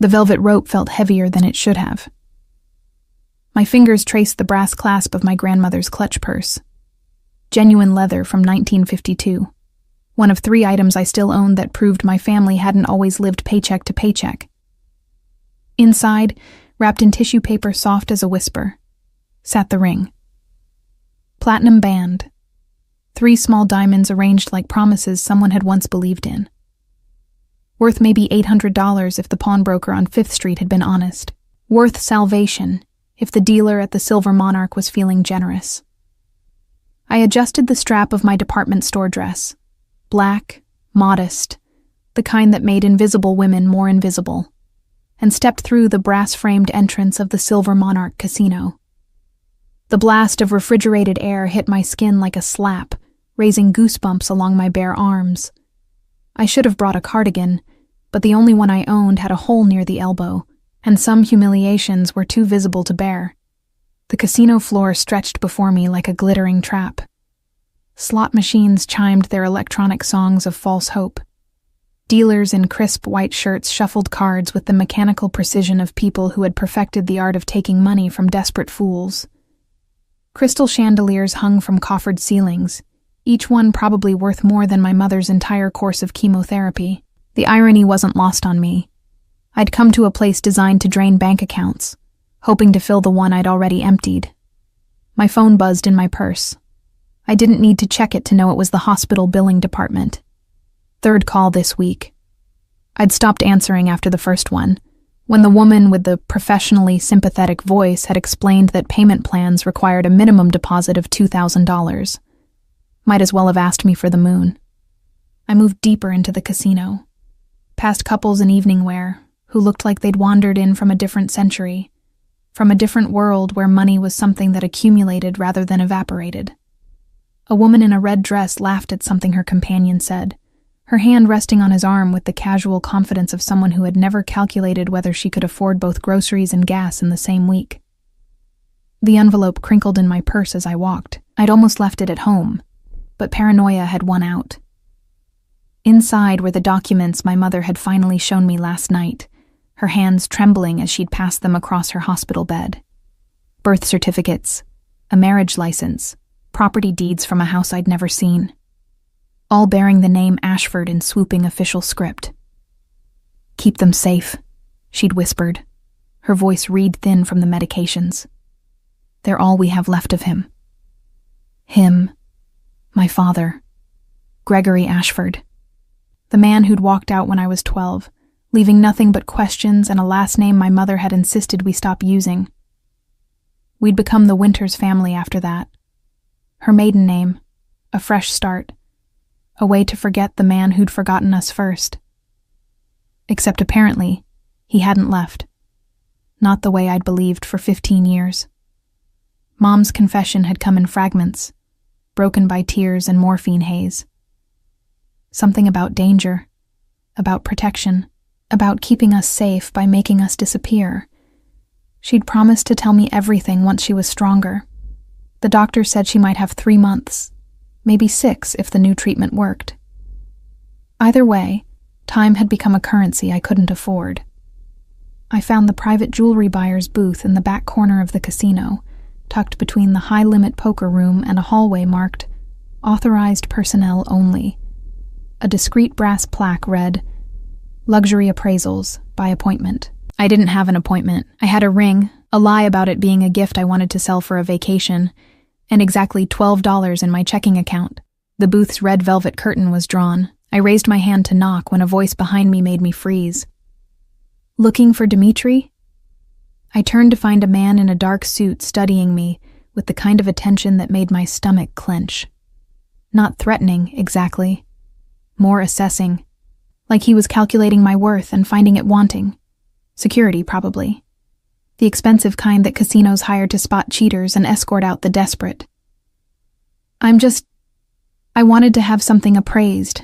The velvet rope felt heavier than it should have. My fingers traced the brass clasp of my grandmother's clutch purse. Genuine leather from 1952. One of 3 items I still owned that proved my family hadn't always lived paycheck to paycheck. Inside, wrapped in tissue paper soft as a whisper, sat the ring. Platinum band. 3 small diamonds arranged like promises someone had once believed in. Worth maybe $800 if the pawnbroker on 5th Street had been honest. Worth salvation if the dealer at the Silver Monarch was feeling generous. I adjusted the strap of my department store dress. Black, modest, the kind that made invisible women more invisible, and stepped through the brass-framed entrance of the Silver Monarch Casino. The blast of refrigerated air hit my skin like a slap, raising goosebumps along my bare arms. I should have brought a cardigan, but the only one I owned had a hole near the elbow, and some humiliations were too visible to bear. The casino floor stretched before me like a glittering trap. Slot machines chimed their electronic songs of false hope. Dealers in crisp white shirts shuffled cards with the mechanical precision of people who had perfected the art of taking money from desperate fools. Crystal chandeliers hung from coffered ceilings, each one probably worth more than my mother's entire course of chemotherapy. The irony wasn't lost on me. I'd come to a place designed to drain bank accounts, hoping to fill the one I'd already emptied. My phone buzzed in my purse. I didn't need to check it to know it was the hospital billing department. 3rd call this week. I'd stopped answering after the first one, when the woman with the professionally sympathetic voice had explained that payment plans required a minimum deposit of $2,000. Might as well have asked me for the moon. I moved deeper into the casino, past couples in evening wear who looked like they'd wandered in from a different century, from a different world where money was something that accumulated rather than evaporated. A woman in a red dress laughed at something her companion said, her hand resting on his arm with the casual confidence of someone who had never calculated whether she could afford both groceries and gas in the same week. The envelope crinkled in my purse as I walked. I'd almost left it at home, but paranoia had won out. Inside were the documents my mother had finally shown me last night, her hands trembling as she'd passed them across her hospital bed. Birth certificates, a marriage license, property deeds from a house I'd never seen, all bearing the name Ashford in swooping official script. "Keep them safe," she'd whispered, her voice reed thin from the medications. "They're all we have left of him." Him, my father, Gregory Ashford, the man who'd walked out when I was 12, leaving nothing but questions and a last name my mother had insisted we stop using. We'd become the Winters family after that. Her maiden name, a fresh start, a way to forget the man who'd forgotten us first. Except apparently, he hadn't left. Not the way I'd believed for 15 years. Mom's confession had come in fragments, broken by tears and morphine haze. Something about danger, about protection, about keeping us safe by making us disappear. She'd promised to tell me everything once she was stronger. The doctor said she might have 3 months, maybe 6 if the new treatment worked. Either way, time had become a currency I couldn't afford. I found the private jewelry buyer's booth in the back corner of the casino, tucked between the high-limit poker room and a hallway marked "Authorized Personnel Only." A discreet brass plaque read, "Luxury Appraisals, by appointment." I didn't have an appointment. I had a ring, a lie about it being a gift I wanted to sell for a vacation, and exactly $12 in my checking account. The booth's red velvet curtain was drawn. I raised my hand to knock when a voice behind me made me freeze. "Looking for Dimitri?" I turned to find a man in a dark suit studying me with the kind of attention that made my stomach clench. Not threatening, exactly. More assessing. Like he was calculating my worth and finding it wanting. Security, probably. The expensive kind that casinos hire to spot cheaters and escort out the desperate. I wanted to have something appraised,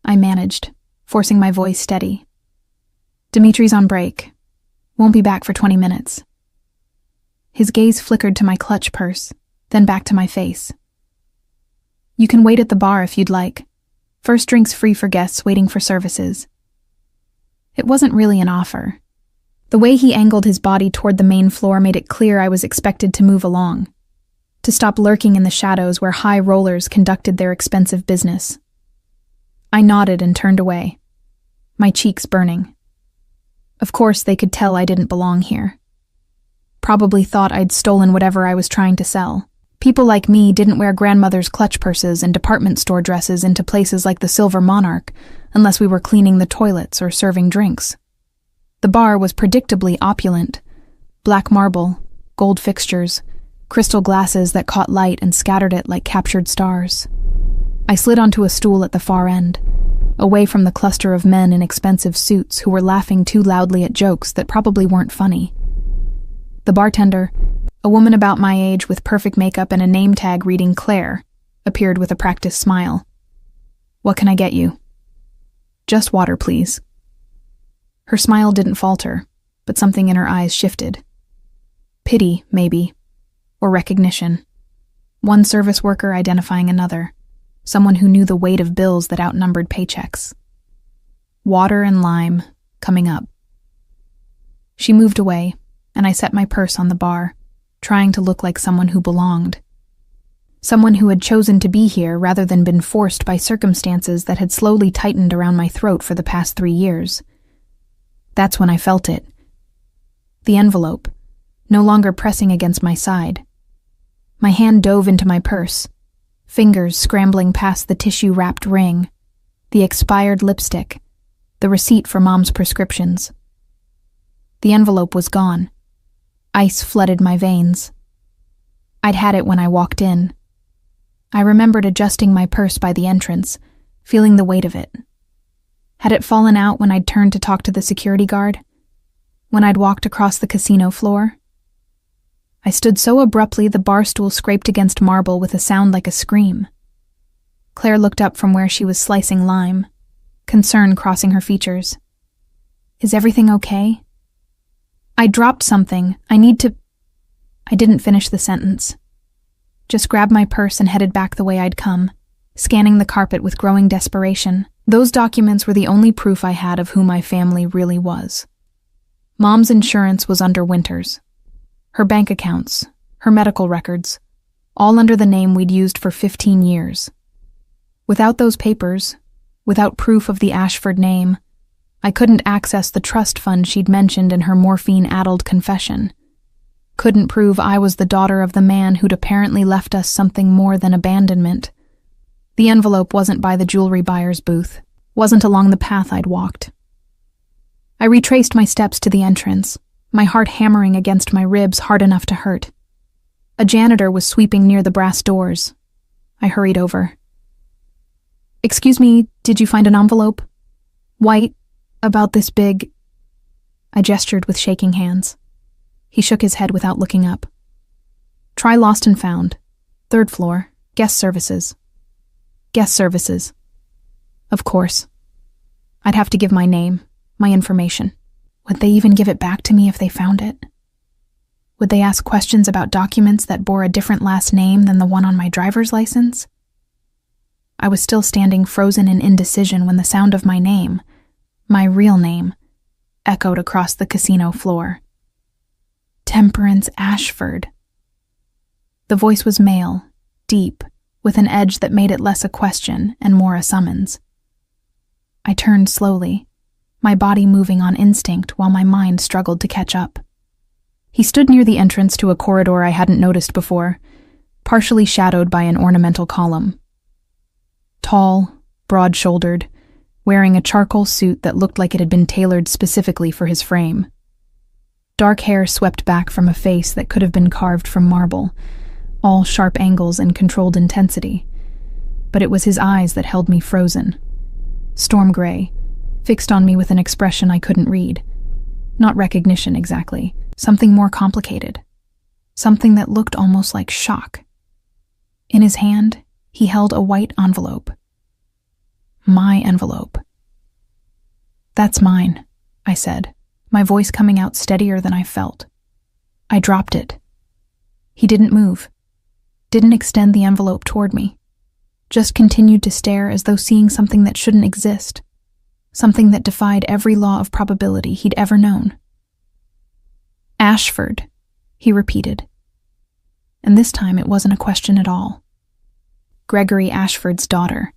I managed, forcing my voice steady. "Dimitri's on break. Won't be back for 20 minutes. His gaze flickered to my clutch purse, then back to my face. "You can wait at the bar if you'd like. First drink's free for guests waiting for services." It wasn't really an offer. The way he angled his body toward the main floor made it clear I was expected to move along, to stop lurking in the shadows where high rollers conducted their expensive business. I nodded and turned away, my cheeks burning. Of course, they could tell I didn't belong here. Probably thought I'd stolen whatever I was trying to sell. People like me didn't wear grandmother's clutch purses and department store dresses into places like the Silver Monarch unless we were cleaning the toilets or serving drinks. The bar was predictably opulent. Black marble, gold fixtures, crystal glasses that caught light and scattered it like captured stars. I slid onto a stool at the far end, away from the cluster of men in expensive suits who were laughing too loudly at jokes that probably weren't funny. The bartender, a woman about my age with perfect makeup and a name tag reading Claire, appeared with a practiced smile. "What can I get you?" "Just water, please." Her smile didn't falter, but something in her eyes shifted. Pity, maybe, or recognition. One service worker identifying another, someone who knew the weight of bills that outnumbered paychecks. Water and lime, coming up. She moved away, and I set my purse on the bar, trying to look like someone who belonged. Someone who had chosen to be here rather than been forced by circumstances that had slowly tightened around my throat for the past 3 years. That's when I felt it. The envelope, no longer pressing against my side. My hand dove into my purse, fingers scrambling past the tissue-wrapped ring, the expired lipstick, the receipt for Mom's prescriptions. The envelope was gone. Ice flooded my veins. I'd had it when I walked in. I remembered adjusting my purse by the entrance, feeling the weight of it. Had it fallen out when I'd turned to talk to the security guard? When I'd walked across the casino floor? I stood so abruptly the bar stool scraped against marble with a sound like a scream. Claire looked up from where she was slicing lime, concern crossing her features. "Is everything okay?" "I dropped something. I didn't finish the sentence. Just grabbed my purse and headed back the way I'd come, scanning the carpet with growing desperation. Those documents were the only proof I had of who my family really was. Mom's insurance was under Winter's. Her bank accounts, her medical records, all under the name we'd used for 15 years. Without those papers, without proof of the Ashford name, I couldn't access the trust fund she'd mentioned in her morphine-addled confession. Couldn't prove I was the daughter of the man who'd apparently left us something more than abandonment. The envelope wasn't by the jewelry buyer's booth, wasn't along the path I'd walked. I retraced my steps to the entrance, my heart hammering against my ribs hard enough to hurt. A janitor was sweeping near the brass doors. I hurried over. "Excuse me, did you find an envelope? White, about this big." I gestured with shaking hands. He shook his head without looking up. "Try lost and found. 3rd floor, guest services." "Guest services." Of course. I'd have to give my name, my information. Would they even give it back to me if they found it? Would they ask questions about documents that bore a different last name than the one on my driver's license? I was still standing frozen in indecision when the sound of my name, my real name, echoed across the casino floor. Temperance Ashford. The voice was male, deep, with an edge that made it less a question and more a summons. I turned slowly, my body moving on instinct while my mind struggled to catch up. He stood near the entrance to a corridor I hadn't noticed before, partially shadowed by an ornamental column. Tall, broad-shouldered, wearing a charcoal suit that looked like it had been tailored specifically for his frame. Dark hair swept back from a face that could have been carved from marble, all sharp angles and controlled intensity. But it was his eyes that held me frozen. Storm gray, fixed on me with an expression I couldn't read. Not recognition exactly, something more complicated. Something that looked almost like shock. In his hand, he held a white envelope. My envelope. "That's mine," I said, my voice coming out steadier than I felt. I dropped it. He didn't move, didn't extend the envelope toward me, just continued to stare as though seeing something that shouldn't exist, something that defied every law of probability he'd ever known. Ashford, he repeated. And this time it wasn't a question at all. Gregory Ashford's daughter.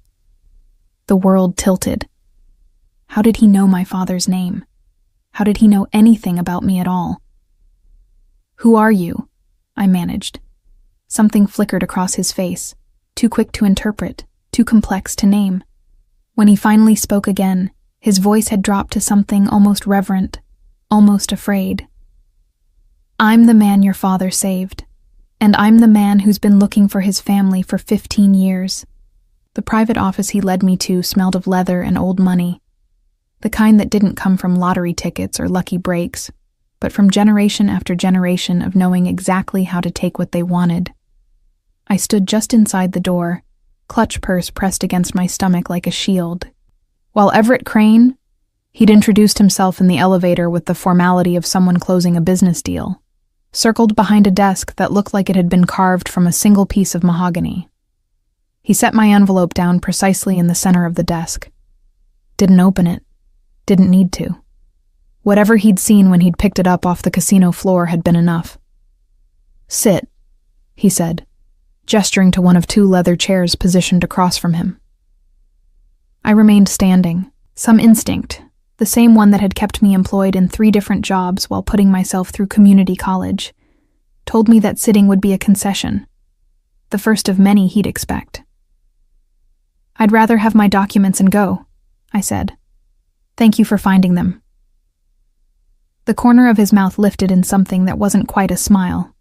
The world tilted. How did he know my father's name? How did he know anything about me at all? Who are you? I managed. Something flickered across his face, too quick to interpret, too complex to name. When he finally spoke again, his voice had dropped to something almost reverent, almost afraid. I'm the man your father saved, and I'm the man who's been looking for his family for 15 years. The private office he led me to smelled of leather and old money, the kind that didn't come from lottery tickets or lucky breaks, but from generation after generation of knowing exactly how to take what they wanted. I stood just inside the door, clutch purse pressed against my stomach like a shield. While Everett Crane, he'd introduced himself in the elevator with the formality of someone closing a business deal, circled behind a desk that looked like it had been carved from a single piece of mahogany. He set my envelope down precisely in the center of the desk. Didn't open it. Didn't need to. Whatever he'd seen when he'd picked it up off the casino floor had been enough. Sit, he said, gesturing to one of two leather chairs positioned across from him. I remained standing, some instinct, the same one that had kept me employed in 3 different jobs while putting myself through community college, told me that sitting would be a concession, the first of many he'd expect. I'd rather have my documents and go, I said. Thank you for finding them. The corner of his mouth lifted in something that wasn't quite a smile.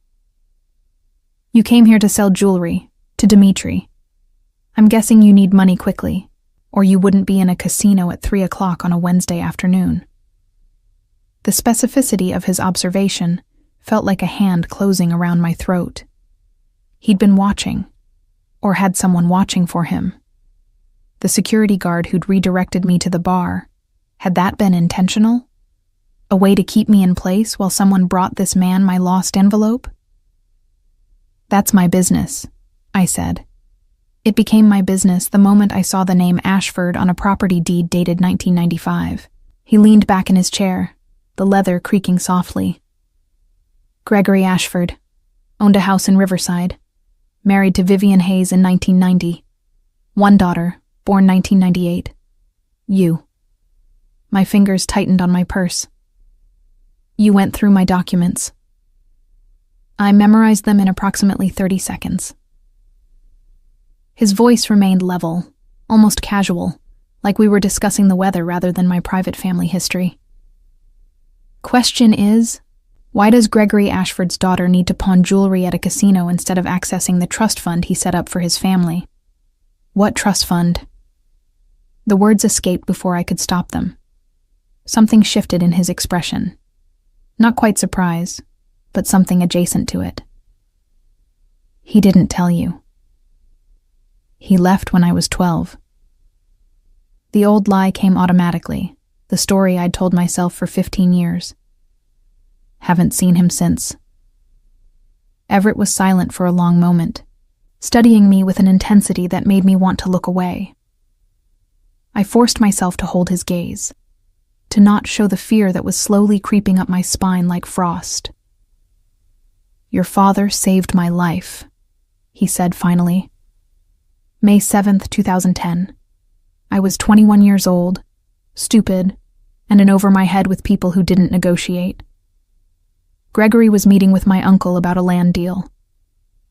You came here to sell jewelry, to Dimitri. I'm guessing you need money quickly, or you wouldn't be in a casino at 3 o'clock on a Wednesday afternoon. The specificity of his observation felt like a hand closing around my throat. He'd been watching, or had someone watching for him. The security guard who'd redirected me to the bar, had that been intentional? A way to keep me in place while someone brought this man my lost envelope? That's my business, I said. It became my business the moment I saw the name Ashford on a property deed dated 1995. He leaned back in his chair, the leather creaking softly. Gregory Ashford. Owned a house in Riverside. Married to Vivian Hayes in 1990. 1 daughter, born 1998. You. My fingers tightened on my purse. You went through my documents. I memorized them in approximately 30 seconds. His voice remained level, almost casual, like we were discussing the weather rather than my private family history. Question is, why does Gregory Ashford's daughter need to pawn jewelry at a casino instead of accessing the trust fund he set up for his family? What trust fund? The words escaped before I could stop them. Something shifted in his expression. Not quite surprise, but something adjacent to it. He didn't tell you. He left when I was 12. The old lie came automatically, the story I'd told myself for 15 years. Haven't seen him since. Everett was silent for a long moment, studying me with an intensity that made me want to look away. I forced myself to hold his gaze, to not show the fear that was slowly creeping up my spine like frost. Your father saved my life, he said finally. May 7th, 2010. I was 21 years old, stupid, and in over my head with people who didn't negotiate. Gregory was meeting with my uncle about a land deal.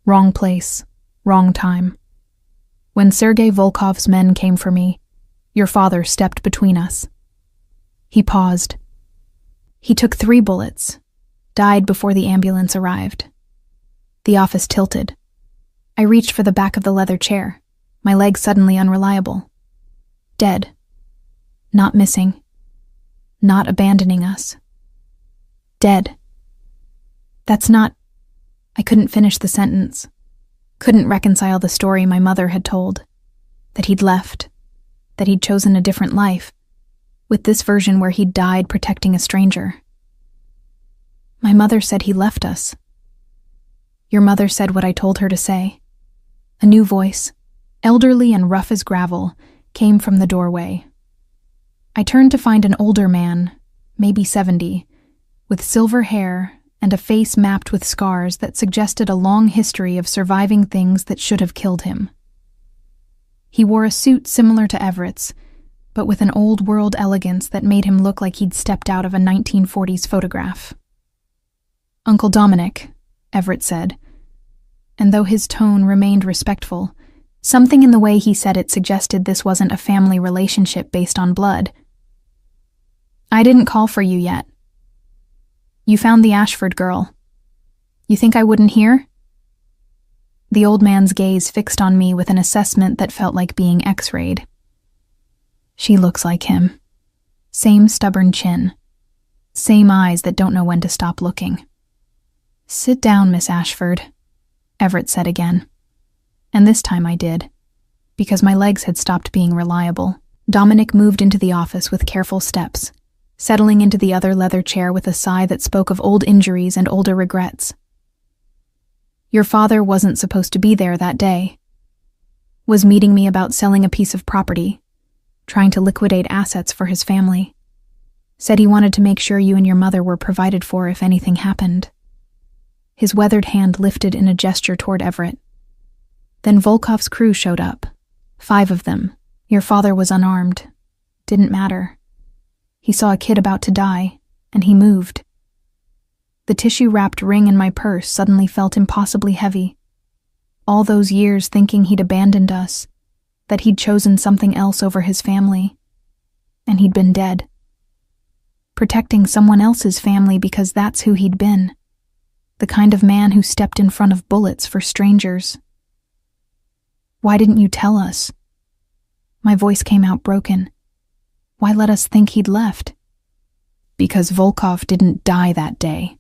Wrong place, wrong time. When Sergei Volkov's men came for me, your father stepped between us. He paused. He took 3 bullets, died before the ambulance arrived. The office tilted. I reached for the back of the leather chair, my leg suddenly unreliable. Dead. Not missing. Not abandoning us. Dead. That's not... I couldn't finish the sentence. Couldn't reconcile the story my mother had told. That he'd left. That he'd chosen a different life. With this version where he'd died protecting a stranger. My mother said he left us. Your mother said what I told her to say. A new voice, elderly and rough as gravel, came from the doorway. I turned to find an older man, maybe 70, with silver hair and a face mapped with scars that suggested a long history of surviving things that should have killed him. He wore a suit similar to Everett's, but with an old-world elegance that made him look like he'd stepped out of a 1940s photograph. "Uncle Dominic," Everett said, and though his tone remained respectful, something in the way he said it suggested this wasn't a family relationship based on blood. "I didn't call for you yet. You found the Ashford girl. You think I wouldn't hear?" The old man's gaze fixed on me with an assessment that felt like being x-rayed. "She looks like him. Same stubborn chin. Same eyes that don't know when to stop looking." "Sit down, Miss Ashford," Everett said again. And this time I did, because my legs had stopped being reliable. Dominic moved into the office with careful steps, settling into the other leather chair with a sigh that spoke of old injuries and older regrets. "Your father wasn't supposed to be there that day. Was meeting me about selling a piece of property, trying to liquidate assets for his family. Said he wanted to make sure you and your mother were provided for if anything happened." His weathered hand lifted in a gesture toward Everett. "Then Volkov's crew showed up. 5 of them. Your father was unarmed. Didn't matter. He saw a kid about to die, and he moved. The tissue-wrapped ring in my purse suddenly felt impossibly heavy. All those years thinking he'd abandoned us, that he'd chosen something else over his family, and he'd been dead. Protecting someone else's family because that's who he'd been. The kind of man who stepped in front of bullets for strangers. Why didn't you tell us?" My voice came out broken. "Why let us think he'd left?" "Because Volkov didn't die that day,"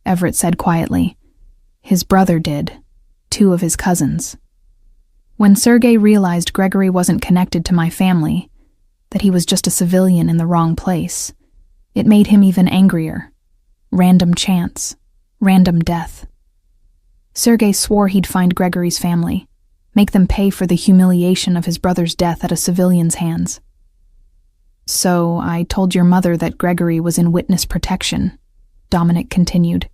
Everett said quietly. "His brother did. 2 of his cousins. When Sergei realized Gregory wasn't connected to my family, that he was just a civilian in the wrong place, it made him even angrier. Random chance. Random death. Sergei swore he'd find Gregory's family, make them pay for the humiliation of his brother's death at a civilian's hands. So I told your mother that Gregory was in witness protection," Dominic continued.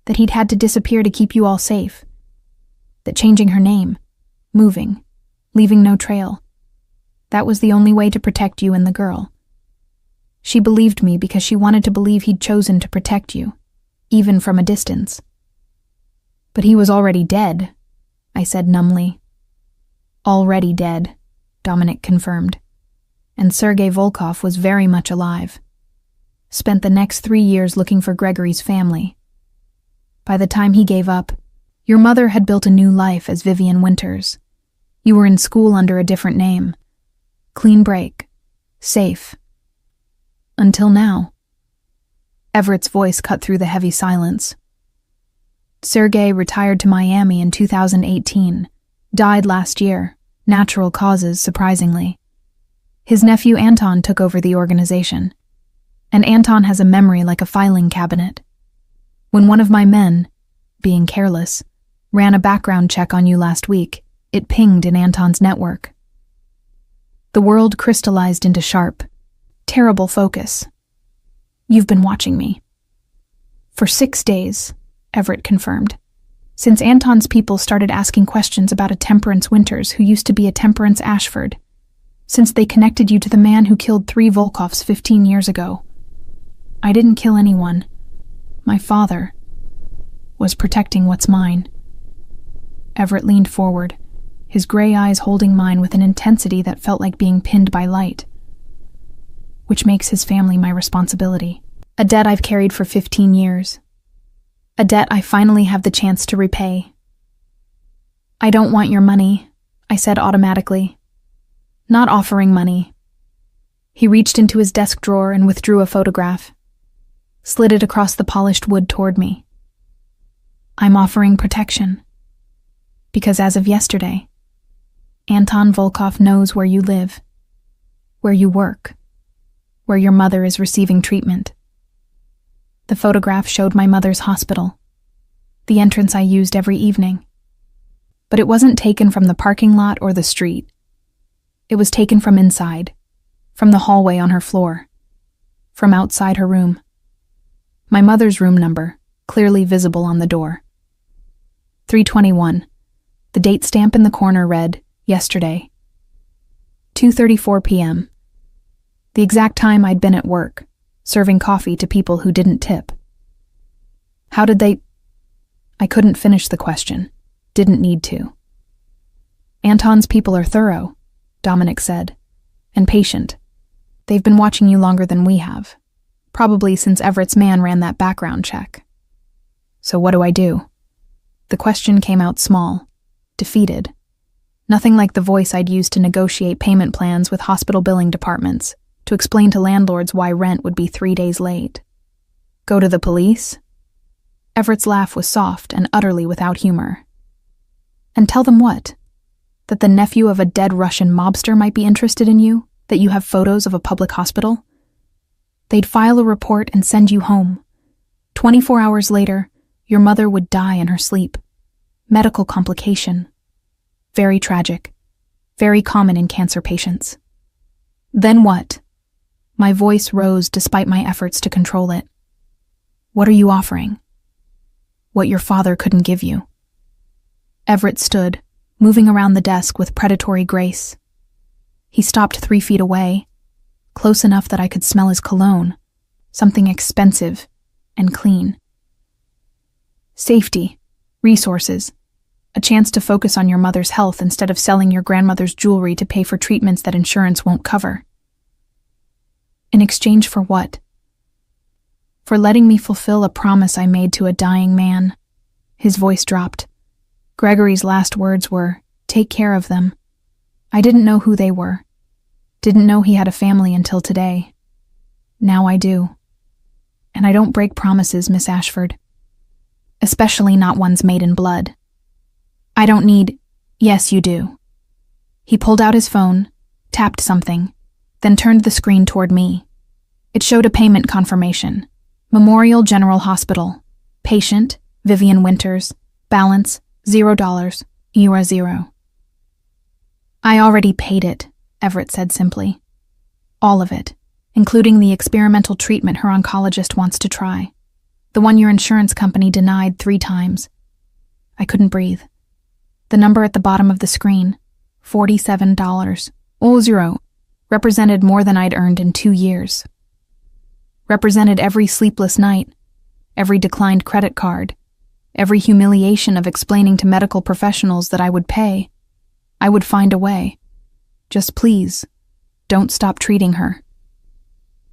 "That he'd had to disappear to keep you all safe. That changing her name, moving, leaving no trail, that was the only way to protect you and the girl. She believed me because she wanted to believe he'd chosen to protect you, even from a distance." "But he was already dead," I said numbly. "Already dead," Dominic confirmed. "And Sergei Volkov was very much alive. Spent the next 3 years looking for Gregory's family. By the time he gave up, your mother had built a new life as Vivian Winters. You were in school under a different name. Clean break. Safe. Until now." Everett's voice cut through the heavy silence. "Sergei retired to Miami in 2018. Died last year. Natural causes, surprisingly. His nephew Anton took over the organization. And Anton has a memory like a filing cabinet. When one of my men, being careless, ran a background check on you last week, it pinged in Anton's network." The world crystallized into sharp, terrible focus. "You've been watching me." "For 6 days," Everett confirmed. "Since Anton's people started asking questions about a Temperance Winters who used to be a Temperance Ashford. Since they connected you to the man who killed 3 Volkovs 15 years ago. I didn't kill anyone. My father was protecting what's mine." Everett leaned forward, his gray eyes holding mine with an intensity that felt like being pinned by light. "Which makes his family my responsibility. A debt I've carried for 15 years. A debt I finally have the chance to repay." "I don't want your money," I said automatically. "Not offering money." He reached into his desk drawer and withdrew a photograph, slid it across the polished wood toward me. "I'm offering protection. Because as of yesterday, Anton Volkov knows where you live, where you work, where your mother is receiving treatment." The photograph showed my mother's hospital, the entrance I used every evening. But it wasn't taken from the parking lot or the street. It was taken from inside, from the hallway on her floor, from outside her room. My mother's room number, clearly visible on the door. 3:21. The date stamp in the corner read, yesterday. 2:34 p.m. The exact time I'd been at work, serving coffee to people who didn't tip. How did they... I couldn't finish the question. Didn't need to. Anton's people are thorough, Dominic said, and patient. They've been watching you longer than we have, probably since Everett's man ran that background check. So what do I do? The question came out small, defeated. Nothing like the voice I'd used to negotiate payment plans with hospital billing departments, to explain to landlords why rent would be 3 days late. Go to the police? Everett's laugh was soft and utterly without humor. And tell them what? That the nephew of a dead Russian mobster might be interested in you? That you have photos of a public hospital? They'd file a report and send you home. 24 hours later, your mother would die in her sleep. Medical complication. Very tragic. Very common in cancer patients. Then what? My voice rose despite my efforts to control it. What are you offering? What your father couldn't give you. Everett stood, moving around the desk with predatory grace. He stopped 3 feet away, close enough that I could smell his cologne, something expensive and clean. Safety, resources, a chance to focus on your mother's health instead of selling your grandmother's jewelry to pay for treatments that insurance won't cover. In exchange for what? For letting me fulfill a promise I made to a dying man. His voice dropped. Gregory's last words were, "Take care of them." I didn't know who they were. Didn't know he had a family until today. Now I do. And I don't break promises, Miss Ashford. Especially not ones made in blood. I don't need... Yes, you do. He pulled out his phone, tapped something, then turned the screen toward me. It showed a payment confirmation. Memorial General Hospital. Patient, Vivian Winters. Balance, $0. You are 0. I already paid it, Everett said simply. All of it, including the experimental treatment her oncologist wants to try. The one your insurance company denied 3 times. I couldn't breathe. The number at the bottom of the screen, $47. All 0. Represented more than I'd earned in 2 years. Represented every sleepless night, every declined credit card, every humiliation of explaining to medical professionals that I would pay. I would find a way. Just please, don't stop treating her.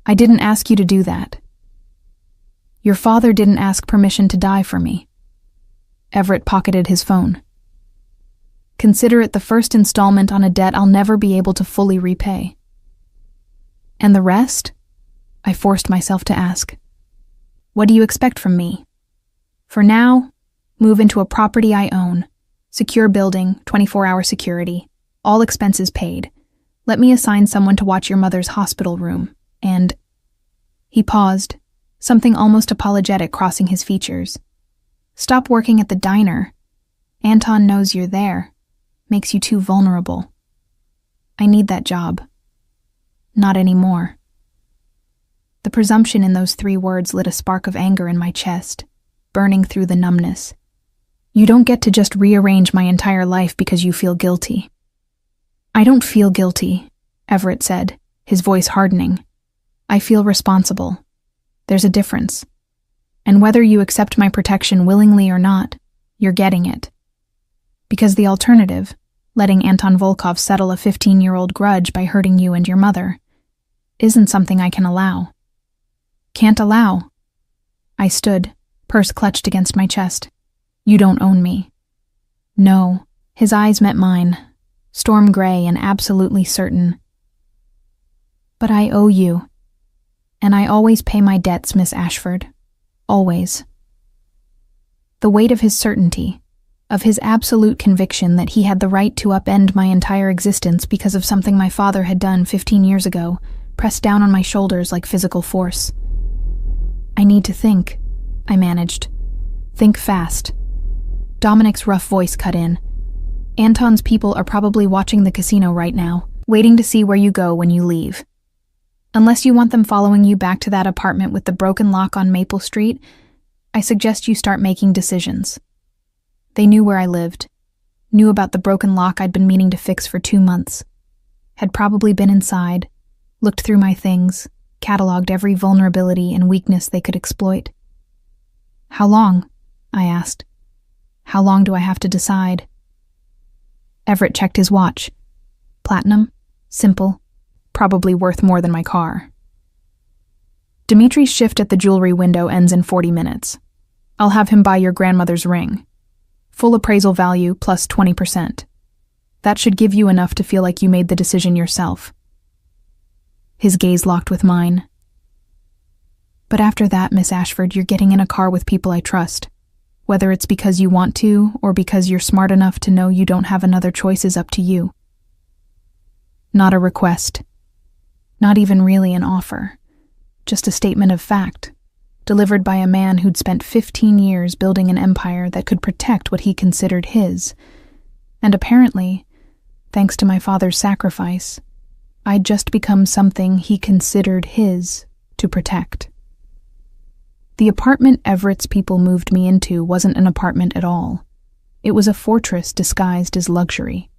I didn't ask you to do that. Your father didn't ask permission to die for me. Everett pocketed his phone. Consider it the first installment on a debt I'll never be able to fully repay. And the rest? I forced myself to ask. What do you expect from me? For now, move into a property I own. Secure building, 24-hour security, all expenses paid. Let me assign someone to watch your mother's hospital room, and... He paused, something almost apologetic crossing his features. Stop working at the diner. Anton knows you're there. Makes you too vulnerable. I need that job. Not anymore. The presumption in those 3 words lit a spark of anger in my chest, burning through the numbness. You don't get to just rearrange my entire life because you feel guilty. I don't feel guilty, Everett said, his voice hardening. I feel responsible. There's a difference. And whether you accept my protection willingly or not, you're getting it. Because the alternative, letting Anton Volkov settle a 15-year-old grudge by hurting you and your mother, isn't something I can allow. Can't allow. I stood, purse clutched against my chest. You don't own me. No, his eyes met mine, storm gray and absolutely certain. But I owe you. And I always pay my debts, Miss Ashford. Always. The weight of his certainty, of his absolute conviction that he had the right to upend my entire existence because of something my father had done 15 years ago, pressed down on my shoulders like physical force. I need to think, I managed. Think fast. Dominic's rough voice cut in. Anton's people are probably watching the casino right now, waiting to see where you go when you leave. Unless you want them following you back to that apartment with the broken lock on Maple Street, I suggest you start making decisions. They knew where I lived, knew about the broken lock I'd been meaning to fix for 2 months, had probably been inside, looked through my things, cataloged every vulnerability and weakness they could exploit. How long? I asked. How long do I have to decide? Everett checked his watch. Platinum, simple, probably worth more than my car. Dimitri's shift at the jewelry window ends in 40 minutes. I'll have him buy your grandmother's ring. Full appraisal value plus 20%. That should give you enough to feel like you made the decision yourself. His gaze locked with mine. But after that, Miss Ashford, you're getting in a car with people I trust. Whether it's because you want to or because you're smart enough to know you don't have another choice is up to you. Not a request. Not even really an offer. Just a statement of fact, delivered by a man who'd spent 15 years building an empire that could protect what he considered his. And apparently, thanks to my father's sacrifice, I'd just become something he considered his to protect. The apartment Everett's people moved me into wasn't an apartment at all. It was a fortress disguised as luxury.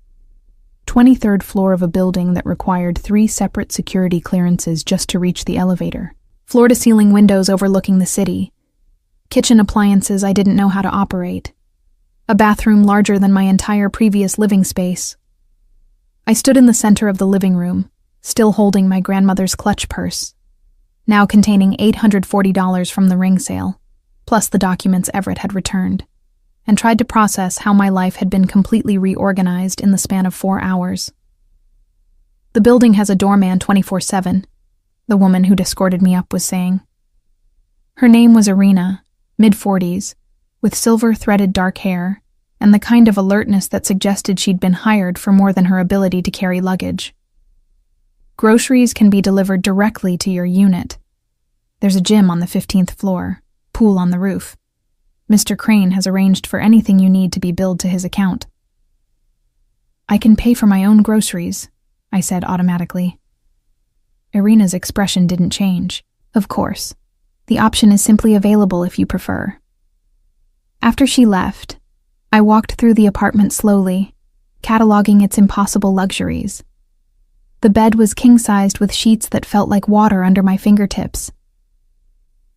23rd floor of a building that required 3 separate security clearances just to reach the elevator. Floor-to-ceiling windows overlooking the city. Kitchen appliances I didn't know how to operate. A bathroom larger than my entire previous living space. I stood in the center of the living room, still holding my grandmother's clutch purse, now containing $840 from the ring sale, plus the documents Everett had returned, and tried to process how my life had been completely reorganized in the span of 4 hours. The building has a doorman 24/7, the woman who'd escorted me up was saying. Her name was Irina, mid-40s, with silver-threaded dark hair, and the kind of alertness that suggested she'd been hired for more than her ability to carry luggage. Groceries can be delivered directly to your unit. There's a gym on the 15th floor, pool on the roof. Mr. Crane has arranged for anything you need to be billed to his account. I can pay for my own groceries, I said automatically. Irina's expression didn't change. Of course. The option is simply available if you prefer. After she left, I walked through the apartment slowly, cataloging its impossible luxuries. The bed was king-sized with sheets that felt like water under my fingertips.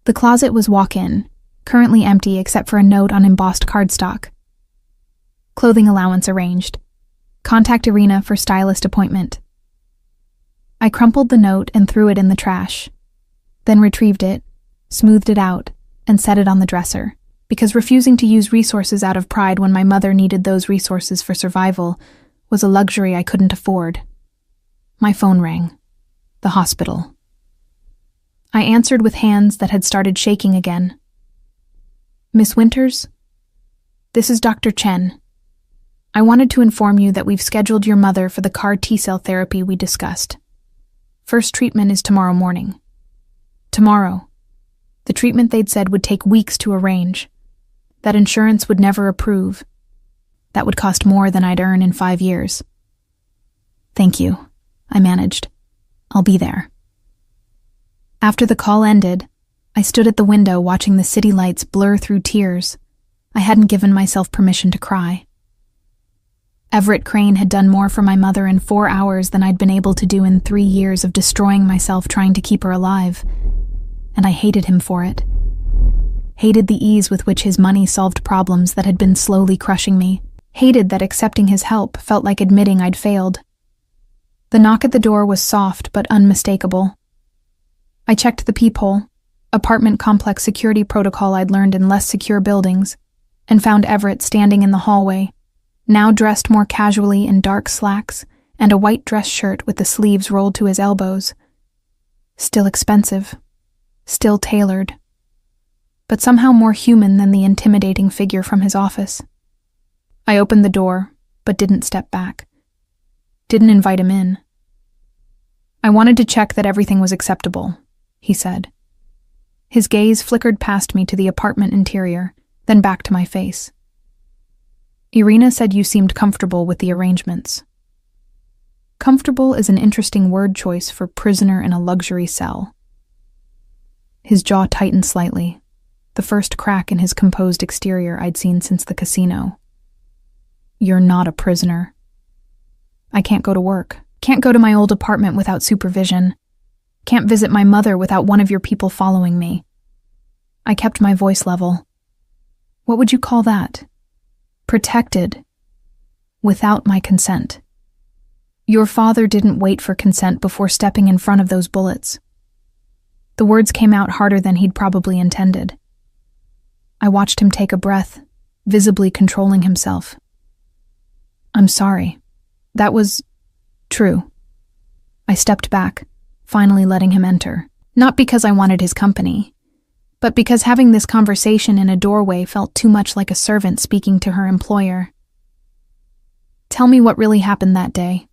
The closet was walk-in, currently empty except for a note on embossed cardstock. Clothing allowance arranged. Contact Irina for stylist appointment. I crumpled the note and threw it in the trash, then retrieved it, smoothed it out, and set it on the dresser, because refusing to use resources out of pride when my mother needed those resources for survival was a luxury I couldn't afford. My phone rang. The hospital. I answered with hands that had started shaking again. Miss Winters? This is Dr. Chen. I wanted to inform you that we've scheduled your mother for the CAR T-cell therapy we discussed. First treatment is tomorrow morning. Tomorrow. The treatment they'd said would take weeks to arrange. That insurance would never approve. That would cost more than I'd earn in 5 years. Thank you, I managed. I'll be there. After the call ended, I stood at the window watching the city lights blur through tears. I hadn't given myself permission to cry. Everett Crane had done more for my mother in 4 hours than I'd been able to do in 3 years of destroying myself trying to keep her alive, and I hated him for it. Hated the ease with which his money solved problems that had been slowly crushing me. Hated that accepting his help felt like admitting I'd failed. The knock at the door was soft but unmistakable. I checked the peephole, apartment complex security protocol I'd learned in less secure buildings, and found Everett standing in the hallway, now dressed more casually in dark slacks and a white dress shirt with the sleeves rolled to his elbows. Still expensive, still tailored, but somehow more human than the intimidating figure from his office. I opened the door, but didn't step back. Didn't invite him in. I wanted to check that everything was acceptable, he said. His gaze flickered past me to the apartment interior, then back to my face. Irina said you seemed comfortable with the arrangements. Comfortable is an interesting word choice for prisoner in a luxury cell. His jaw tightened slightly. the first crack in his composed exterior I'd seen since the casino. "You're not a prisoner. I can't go to work. Can't go to my old apartment without supervision. Can't visit my mother without one of your people following me." I kept my voice level. "What would you call that? Protected. Without my consent. Your father didn't wait for consent before stepping in front of those bullets." The words came out harder than he'd probably intended. I watched him take a breath, visibly controlling himself. "I'm sorry. That was true." I stepped back, finally letting him enter. Not because I wanted his company, but because having this conversation in a doorway felt too much like a servant speaking to her employer. "Tell me what really happened that day.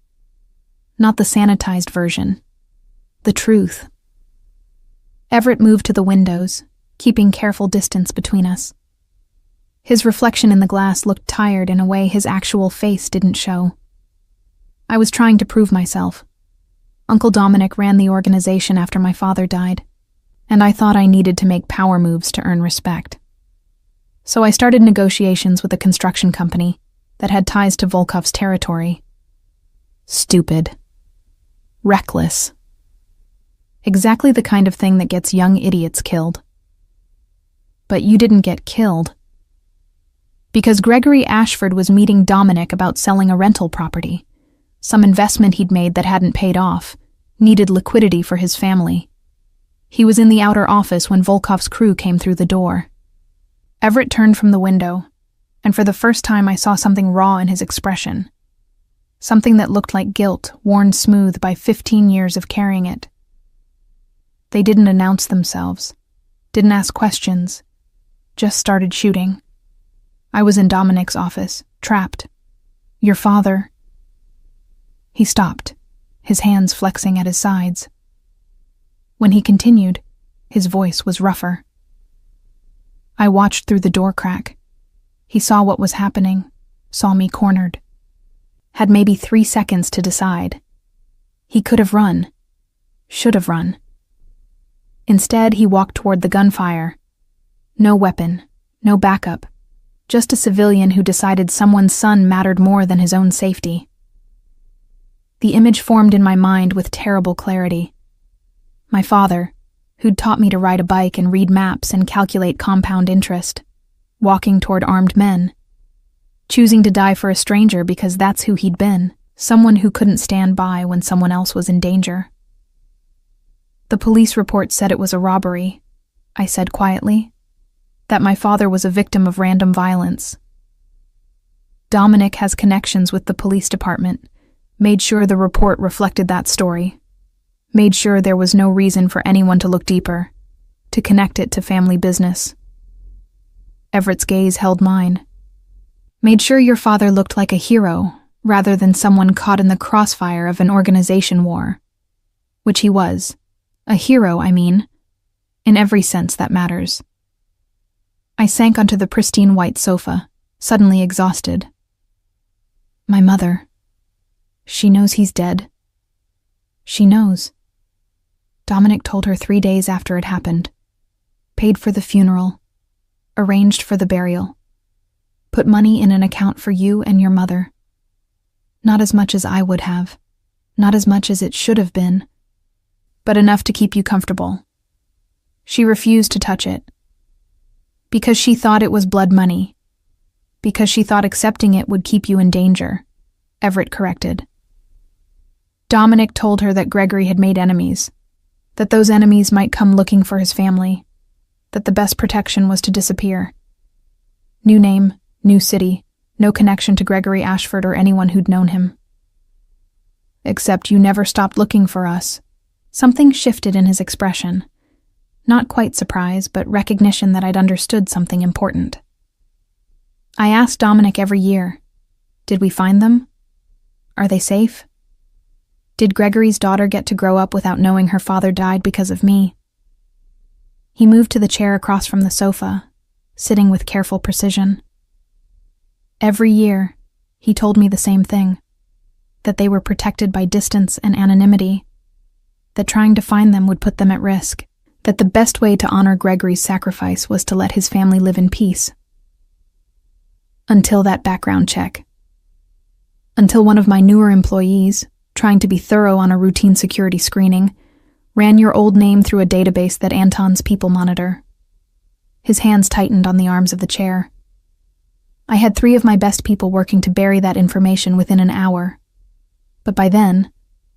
Not the sanitized version. The truth." Everett moved to the windows, keeping careful distance between us. His reflection in the glass looked tired in a way his actual face didn't show. I was trying to prove myself. Uncle Dominic ran the organization after my father died, and I thought I needed to make power moves to earn respect. So I started negotiations with a construction company that had ties to Volkov's territory. Stupid. Reckless. Exactly the kind of thing that gets young idiots killed. But you didn't get killed. Because Gregory Ashford was meeting Dominic about selling a rental property. Some investment he'd made that hadn't paid off, needed liquidity for his family. He was in the outer office when Volkov's crew came through the door. Everett turned from the window, and for the first time I saw something raw in his expression. Something that looked like guilt, worn smooth by 15 years of carrying it. They didn't announce themselves, didn't ask questions, just started shooting. I was in Dominic's office, trapped. "Your father..." He stopped, his hands flexing at his sides. When he continued, his voice was rougher. I watched through the door crack. He saw what was happening, saw me cornered. Had maybe 3 seconds to decide. He could have run, should have run. Instead, he walked toward the gunfire. No weapon, no backup, just a civilian who decided someone's son mattered more than his own safety. The image formed in my mind with terrible clarity. My father, who'd taught me to ride a bike and read maps and calculate compound interest, walking toward armed men, choosing to die for a stranger because that's who he'd been, someone who couldn't stand by when someone else was in danger. "The police report said it was a robbery," I said quietly, "that my father was a victim of random violence. Dominic has connections with the police department, made sure the report reflected that story, made sure there was no reason for anyone to look deeper, to connect it to family business." Everett's gaze held mine. "Made sure your father looked like a hero, rather than someone caught in the crossfire of an organization war. Which he was. A hero, I mean, in every sense that matters." I sank onto the pristine white sofa, suddenly exhausted. "My mother. She knows he's dead. She knows. Dominic told her 3 days after it happened. Paid for the funeral. Arranged for the burial. Put money in an account for you and your mother. Not as much as I would have. Not as much as it should have been. But enough to keep you comfortable. She refused to touch it. Because she thought it was blood money. Because she thought accepting it would keep you in danger," Everett corrected. "Dominic told her that Gregory had made enemies, that those enemies might come looking for his family, that the best protection was to disappear. New name, new city, no connection to Gregory Ashford or anyone who'd known him. Except you never stopped looking for us." Something shifted in his expression. Not quite surprise, but recognition that I'd understood something important. "I asked Dominic every year. Did we find them? Are they safe? Did Gregory's daughter get to grow up without knowing her father died because of me?" He moved to the chair across from the sofa, sitting with careful precision. "Every year, he told me the same thing, that they were protected by distance and anonymity, that trying to find them would put them at risk, that the best way to honor Gregory's sacrifice was to let his family live in peace. Until that background check. Until one of my newer employees, trying to be thorough on a routine security screening, ran your old name through a database that Anton's people monitor. His hands tightened on the arms of the chair. I had 3 of my best people working to bury that information within an hour. But by then,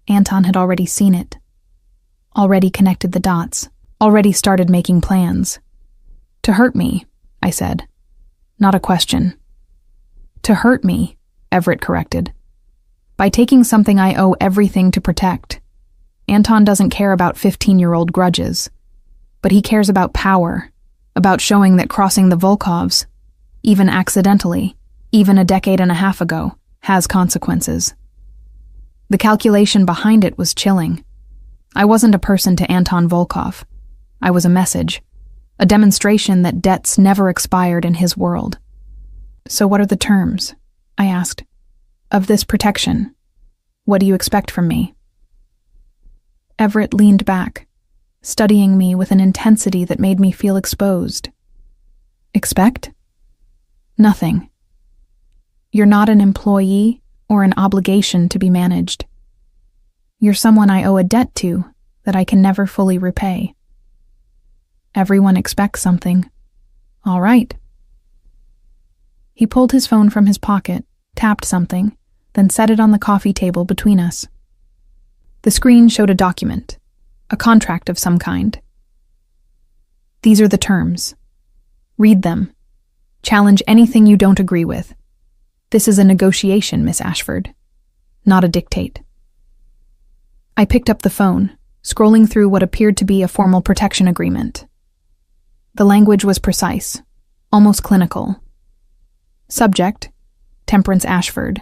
Anton had already seen it. Already connected the dots. Already started making plans. To hurt me, I said. Not a question. To hurt me, Everett corrected. By taking something I owe everything to protect. Anton doesn't care about 15-year-old grudges. But he cares about power, about showing that crossing the Volkovs, even accidentally, even a decade and a half ago, has consequences. The calculation behind it was chilling. I wasn't a person to Anton Volkov. I was a message, a demonstration that debts never expired in his world. So what are the terms? I asked. Of this protection. What do you expect from me? Everett leaned back, studying me with an intensity that made me feel exposed. Expect? Nothing. You're not an employee or an obligation to be managed. You're someone I owe a debt to that I can never fully repay. Everyone expects something. All right. He pulled his phone from his pocket, tapped something, then set it on the coffee table between us. The screen showed a document, a contract of some kind. These are the terms. Read them. Challenge anything you don't agree with. This is a negotiation, Miss Ashford, not a dictate. I picked up the phone, scrolling through what appeared to be a formal protection agreement. The language was precise, almost clinical. Subject, Temperance Ashford,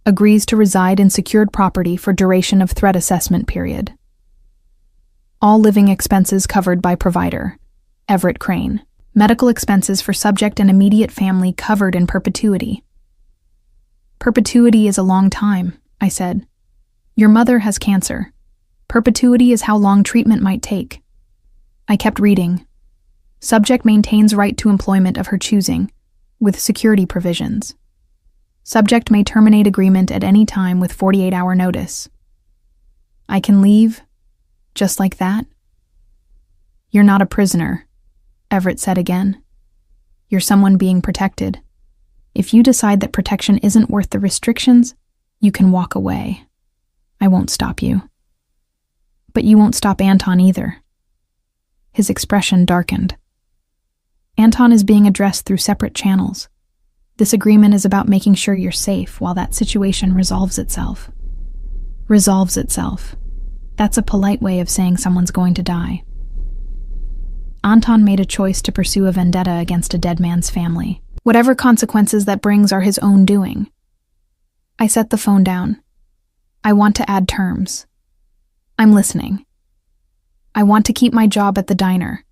agrees to reside in secured property for duration of threat assessment period. All living expenses covered by provider, Everett Crane. Medical expenses for subject and immediate family covered in perpetuity. Perpetuity is a long time, I said. Your mother has cancer. Perpetuity is how long treatment might take. I kept reading. Subject maintains right to employment of her choosing, with security provisions. Subject may terminate agreement at any time with 48-hour notice. I can leave, just like that? You're not a prisoner, Everett said again. You're someone being protected. If you decide that protection isn't worth the restrictions, you can walk away. I won't stop you. But you won't stop Anton either. His expression darkened. Anton is being addressed through separate channels. This agreement is about making sure you're safe while that situation resolves itself. Resolves itself. That's a polite way of saying someone's going to die. Anton made a choice to pursue a vendetta against a dead man's family. Whatever consequences that brings are his own doing. I set the phone down. I want to add terms. I'm listening. I want to keep my job at the diner.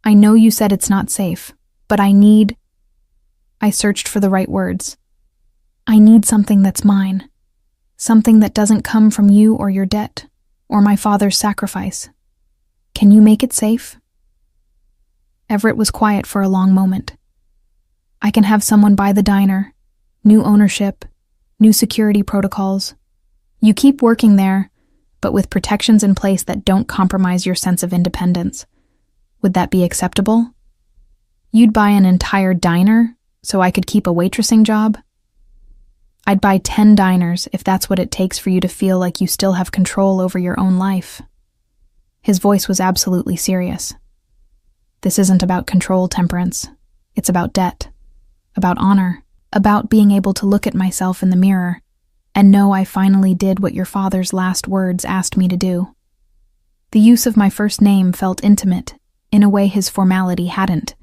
I know you said it's not safe, but I searched for the right words. I need something that's mine. Something that doesn't come from you or your debt, or my father's sacrifice. Can you make it safe? Everett was quiet for a long moment. I can have someone buy the diner, new ownership, new security protocols. You keep working there, but with protections in place that don't compromise your sense of independence. Would that be acceptable? You'd buy an entire diner so I could keep a waitressing job? I'd buy 10 diners if that's what it takes for you to feel like you still have control over your own life. His voice was absolutely serious. This isn't about control, Temperance. It's about debt, about honor, about being able to look at myself in the mirror and know I finally did what your father's last words asked me to do. The use of my first name felt intimate, in a way his formality hadn't.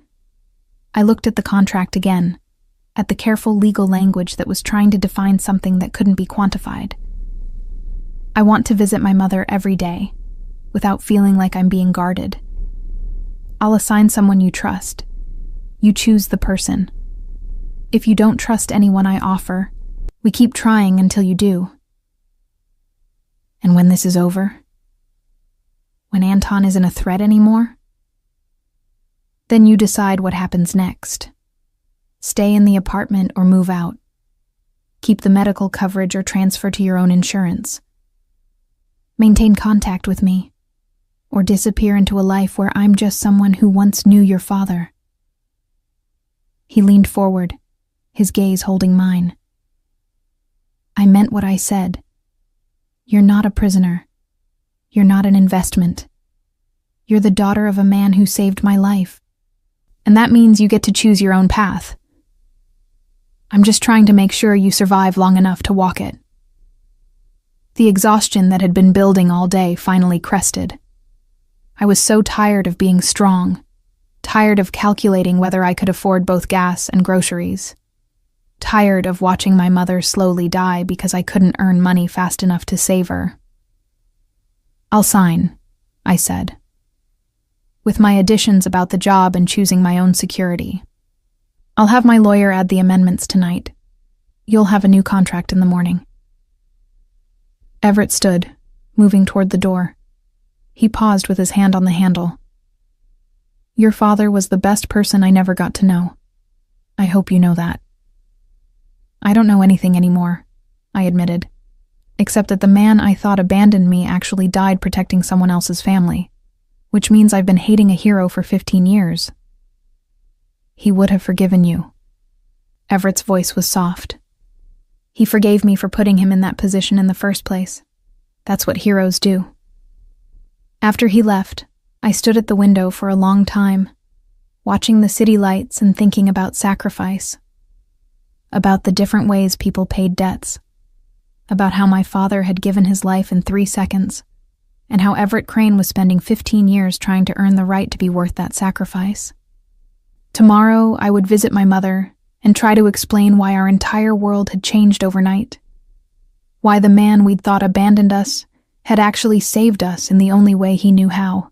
I looked at the contract again, at the careful legal language that was trying to define something that couldn't be quantified. I want to visit my mother every day, without feeling like I'm being guarded. I'll assign someone you trust. You choose the person. If you don't trust anyone I offer, we keep trying until you do. And when this is over? When Anton isn't a threat anymore? Then you decide what happens next. Stay in the apartment or move out. Keep the medical coverage or transfer to your own insurance. Maintain contact with me, or disappear into a life where I'm just someone who once knew your father. He leaned forward, his gaze holding mine. I meant what I said. You're not a prisoner. You're not an investment. You're the daughter of a man who saved my life. And that means you get to choose your own path. I'm just trying to make sure you survive long enough to walk it. The exhaustion that had been building all day finally crested. I was so tired of being strong, tired of calculating whether I could afford both gas and groceries, tired of watching my mother slowly die because I couldn't earn money fast enough to save her. I'll sign, I said, with my additions about the job and choosing my own security. I'll have my lawyer add the amendments tonight. You'll have a new contract in the morning. Everett stood, moving toward the door. He paused with his hand on the handle. Your father was the best person I never got to know. I hope you know that. I don't know anything anymore, I admitted, except that the man I thought abandoned me actually died protecting someone else's family, which means I've been hating a hero for 15 years. He would have forgiven you. Everett's voice was soft. He forgave me for putting him in that position in the first place. That's what heroes do. After he left, I stood at the window for a long time, watching the city lights and thinking about sacrifice, about the different ways people paid debts, about how my father had given his life in 3 seconds, and how Everett Crane was spending 15 years trying to earn the right to be worth that sacrifice. Tomorrow, I would visit my mother and try to explain why our entire world had changed overnight, why the man we'd thought abandoned us had actually saved us in the only way he knew how,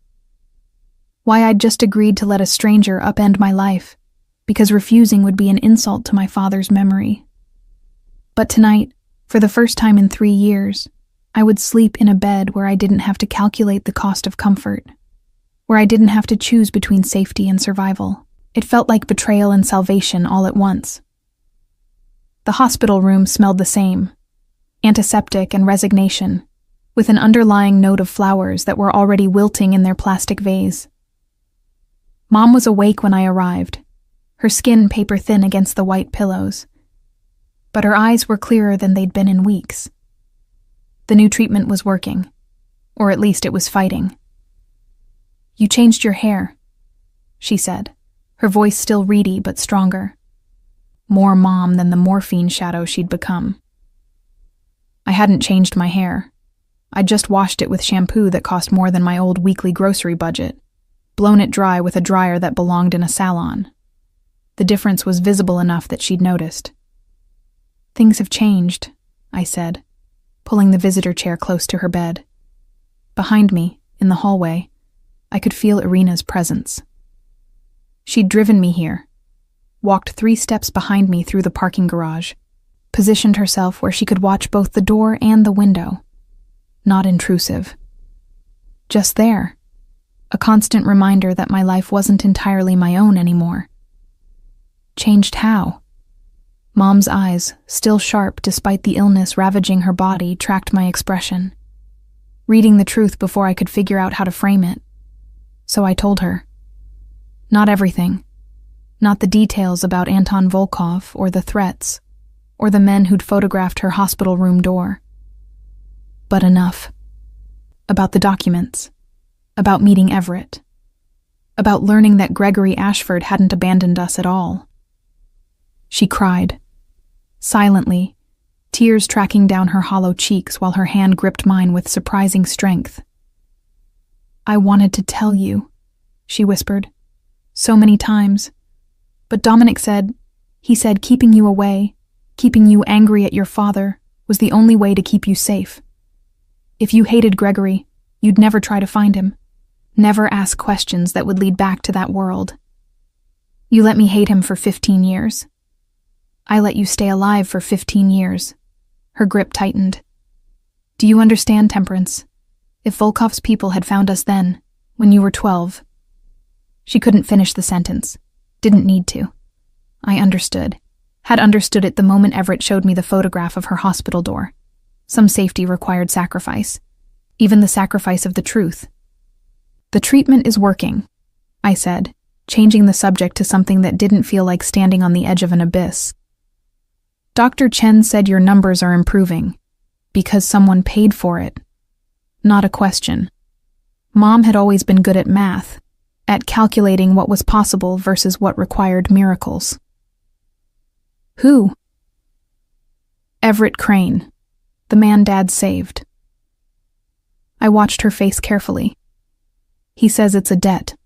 why I'd just agreed to let a stranger upend my life because refusing would be an insult to my father's memory. But tonight, for the first time in 3 years, I would sleep in a bed where I didn't have to calculate the cost of comfort, where I didn't have to choose between safety and survival. It felt like betrayal and salvation all at once. The hospital room smelled the same, antiseptic and resignation, with an underlying note of flowers that were already wilting in their plastic vase. Mom was awake when I arrived, her skin paper-thin against the white pillows, but her eyes were clearer than they'd been in weeks. The new treatment was working, or at least it was fighting. You changed your hair, she said, her voice still reedy but stronger. More mom than the morphine shadow she'd become. I hadn't changed my hair. I'd just washed it with shampoo that cost more than my old weekly grocery budget, blown it dry with a dryer that belonged in a salon. The difference was visible enough that she'd noticed. Things have changed, I said, pulling the visitor chair close to her bed. Behind me, in the hallway, I could feel Irina's presence. She'd driven me here, walked 3 steps behind me through the parking garage, positioned herself where she could watch both the door and the window. Not intrusive. Just there, a constant reminder that my life wasn't entirely my own anymore. Changed how? Mom's eyes, still sharp despite the illness ravaging her body, tracked my expression, reading the truth before I could figure out how to frame it. So I told her. Not everything. Not the details about Anton Volkov or the threats, or the men who'd photographed her hospital room door. But enough. About the documents. About meeting Everett. About learning that Gregory Ashford hadn't abandoned us at all. She cried. Silently, tears tracking down her hollow cheeks while her hand gripped mine with surprising strength. I wanted to tell you, she whispered. So many times. But Dominic said, keeping you away, keeping you angry at your father, was the only way to keep you safe. If you hated Gregory, you'd never try to find him. Never ask questions that would lead back to that world. You let me hate him for 15 years. I let you stay alive for 15 years. Her grip tightened. Do you understand, Temperance? If Volkov's people had found us then, when you were 12. She couldn't finish the sentence. Didn't need to. I understood. Had understood it the moment Everett showed me the photograph of her hospital door. Some safety required sacrifice. Even the sacrifice of the truth. The treatment is working, I said, changing the subject to something that didn't feel like standing on the edge of an abyss. Dr. Chen said your numbers are improving. Because someone paid for it. Not a question. Mom had always been good at math, at calculating what was possible versus what required miracles. Who? Everett Crane, the man Dad saved. I watched her face carefully. He says it's a debt.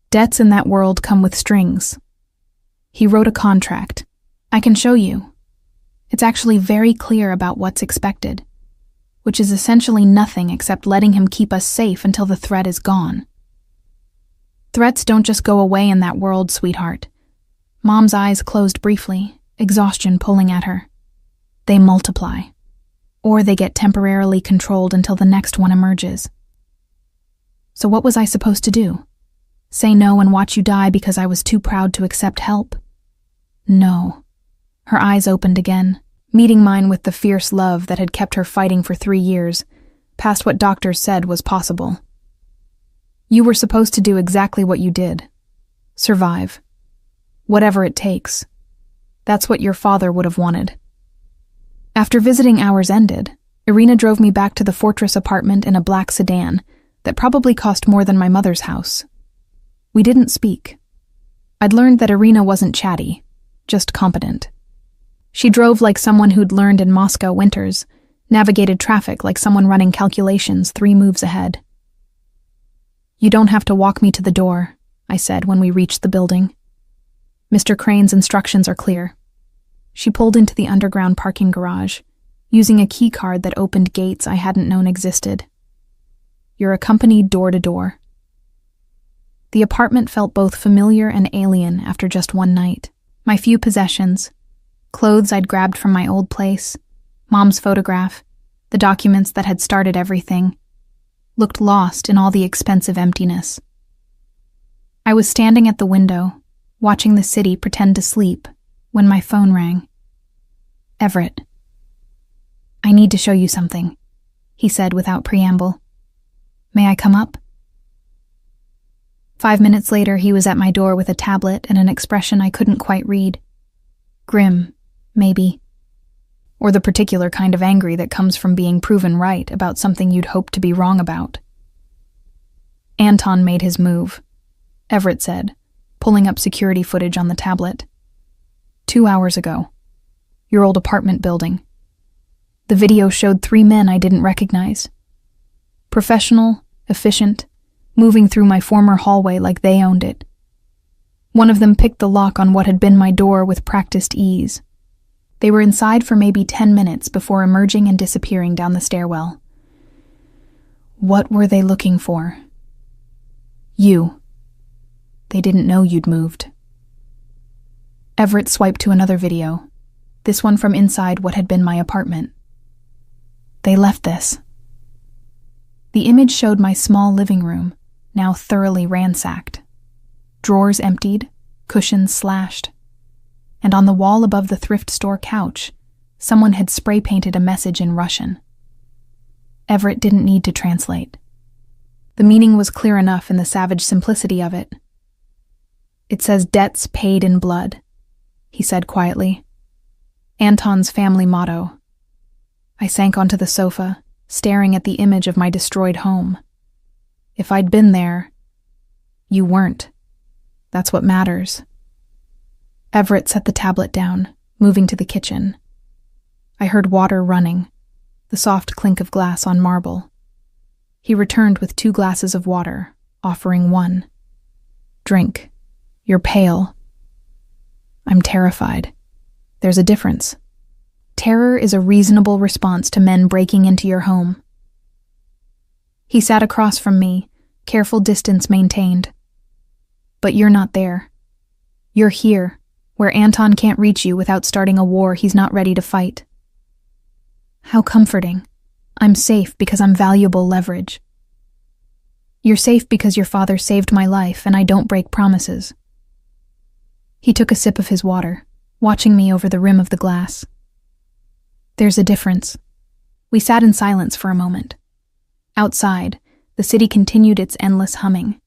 Debts in that world come with strings. He wrote a contract. I can show you. It's actually very clear about what's expected, which is essentially nothing except letting him keep us safe until the threat is gone. Threats don't just go away in that world, sweetheart. Mom's eyes closed briefly, exhaustion pulling at her. They multiply. Or they get temporarily controlled until the next one emerges. So what was I supposed to do? Say no and watch you die because I was too proud to accept help? No. Her eyes opened again, meeting mine with the fierce love that had kept her fighting for 3 years, past what doctors said was possible. You were supposed to do exactly what you did. Survive. Whatever it takes. That's what your father would have wanted. After visiting hours ended, Irina drove me back to the fortress apartment in a black sedan that probably cost more than my mother's house. We didn't speak. I'd learned that Irina wasn't chatty, just competent. She drove like someone who'd learned in Moscow winters, navigated traffic like someone running calculations 3 moves ahead. You don't have to walk me to the door, I said when we reached the building. Mr. Crane's instructions are clear. She pulled into the underground parking garage, using a key card that opened gates I hadn't known existed. You're accompanied door to door. The apartment felt both familiar and alien after just one night. My few possessions, clothes I'd grabbed from my old place, Mom's photograph, the documents that had started everything, looked lost in all the expensive emptiness. I was standing at the window, watching the city pretend to sleep, when my phone rang. Everett. I need to show you something, he said without preamble. May I come up? 5 minutes later, he was at my door with a tablet and an expression I couldn't quite read. Grim, maybe. Or the particular kind of angry that comes from being proven right about something you'd hoped to be wrong about. Anton made his move, Everett said, pulling up security footage on the tablet. 2 hours ago. Your old apartment building. The video showed 3 men I didn't recognize. Professional, efficient, moving through my former hallway like they owned it. One of them picked the lock on what had been my door with practiced ease. They were inside for maybe 10 minutes before emerging and disappearing down the stairwell. What were they looking for? You. They didn't know you'd moved. Everett swiped to another video, this one from inside what had been my apartment. They left this. The image showed my small living room, now thoroughly ransacked. Drawers emptied, cushions slashed. And on the wall above the thrift store couch, someone had spray-painted a message in Russian. Everett didn't need to translate. The meaning was clear enough in the savage simplicity of it. It says debts paid in blood, he said quietly. Anton's family motto. I sank onto the sofa, staring at the image of my destroyed home. If I'd been there, you weren't. That's what matters. Everett set the tablet down, moving to the kitchen. I heard water running, the soft clink of glass on marble. He returned with 2 glasses of water, offering one. Drink. You're pale. I'm terrified. There's a difference. Terror is a reasonable response to men breaking into your home. He sat across from me, careful distance maintained. But you're not there. You're here, where Anton can't reach you without starting a war he's not ready to fight. How comforting. I'm safe because I'm valuable leverage. You're safe because your father saved my life and I don't break promises. He took a sip of his water, watching me over the rim of the glass. There's a difference. We sat in silence for a moment. Outside, the city continued its endless humming.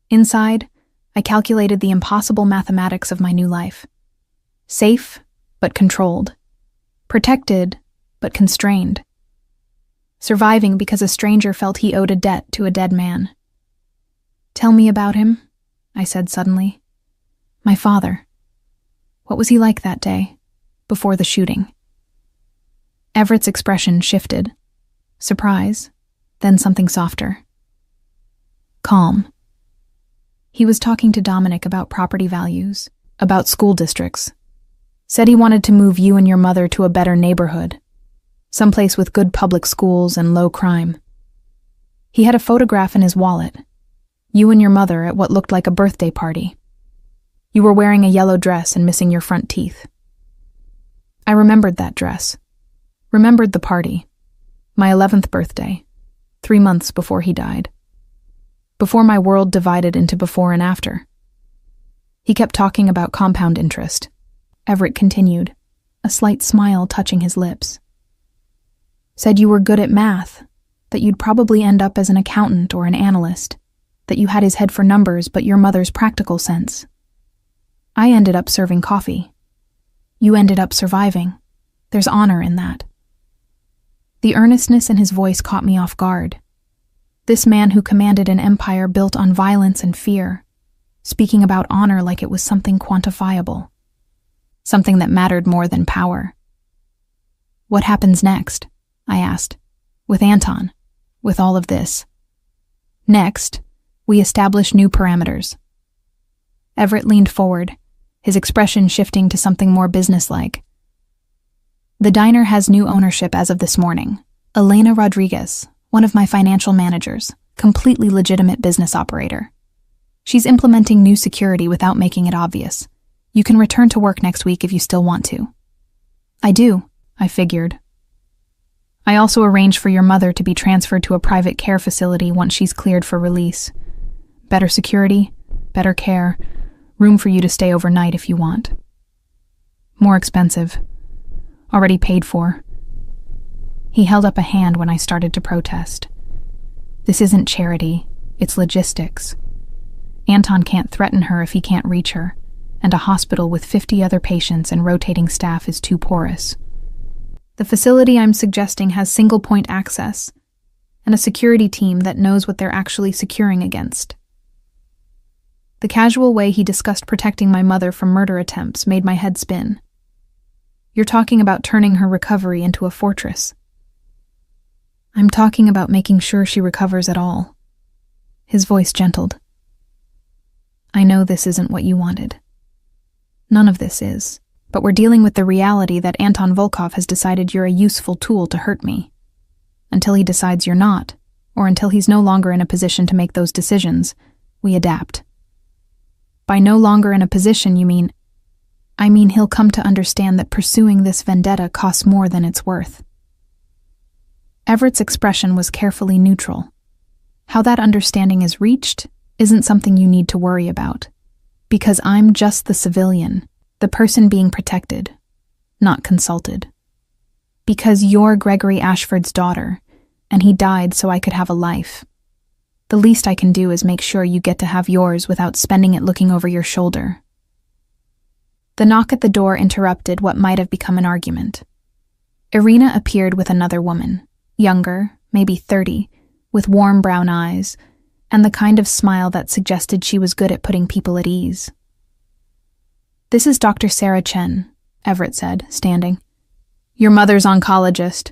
Inside, I calculated the impossible mathematics of my new life. Safe, but controlled. Protected, but constrained. Surviving because a stranger felt he owed a debt to a dead man. Tell me about him, I said suddenly. My father. What was he like that day, before the shooting? Everett's expression shifted. Surprise, then something softer. Calm. He was talking to Dominic about property values, about school districts. Said he wanted to move you and your mother to a better neighborhood, someplace with good public schools and low crime. He had a photograph in his wallet. You and your mother at what looked like a birthday party. You were wearing a yellow dress and missing your front teeth. I remembered that dress. Remembered the party. My 11th birthday, 3 months before he died. Before my world divided into before and after. He kept talking about compound interest. Everett continued, a slight smile touching his lips. Said you were good at math, that you'd probably end up as an accountant or an analyst, that you had his head for numbers but your mother's practical sense. I ended up serving coffee. You ended up surviving. There's honor in that. The earnestness in his voice caught me off guard. This man who commanded an empire built on violence and fear, speaking about honor like it was something quantifiable, something that mattered more than power. What happens next? I asked. With Anton, with all of this. Next, we establish new parameters. Everett leaned forward, his expression shifting to something more businesslike. The diner has new ownership as of this morning. Elena Rodriguez, one of my financial managers, completely legitimate business operator. She's implementing new security without making it obvious. You can return to work next week if you still want to. I do, I figured. I also arranged for your mother to be transferred to a private care facility once she's cleared for release. Better security, better care, room for you to stay overnight if you want. More expensive. Already paid for. He held up a hand when I started to protest. This isn't charity, it's logistics. Anton can't threaten her if he can't reach her, and a hospital with 50 other patients and rotating staff is too porous. The facility I'm suggesting has single-point access, and a security team that knows what they're actually securing against. The casual way he discussed protecting my mother from murder attempts made my head spin. You're talking about turning her recovery into a fortress. I'm talking about making sure she recovers at all. His voice gentled. I know this isn't what you wanted. None of this is, but we're dealing with the reality that Anton Volkov has decided you're a useful tool to hurt me. Until he decides you're not, or until he's no longer in a position to make those decisions, we adapt. By no longer in a position, you mean... I mean he'll come to understand that pursuing this vendetta costs more than it's worth. Everett's expression was carefully neutral. How that understanding is reached isn't something you need to worry about, because I'm just the civilian, the person being protected, not consulted. Because you're Gregory Ashford's daughter, and he died so I could have a life. The least I can do is make sure you get to have yours without spending it looking over your shoulder. The knock at the door interrupted what might have become an argument. Irina appeared with another woman, younger, maybe 30, with warm brown eyes, and the kind of smile that suggested she was good at putting people at ease. This is Dr. Sarah Chen, Everett said, standing. Your mother's oncologist.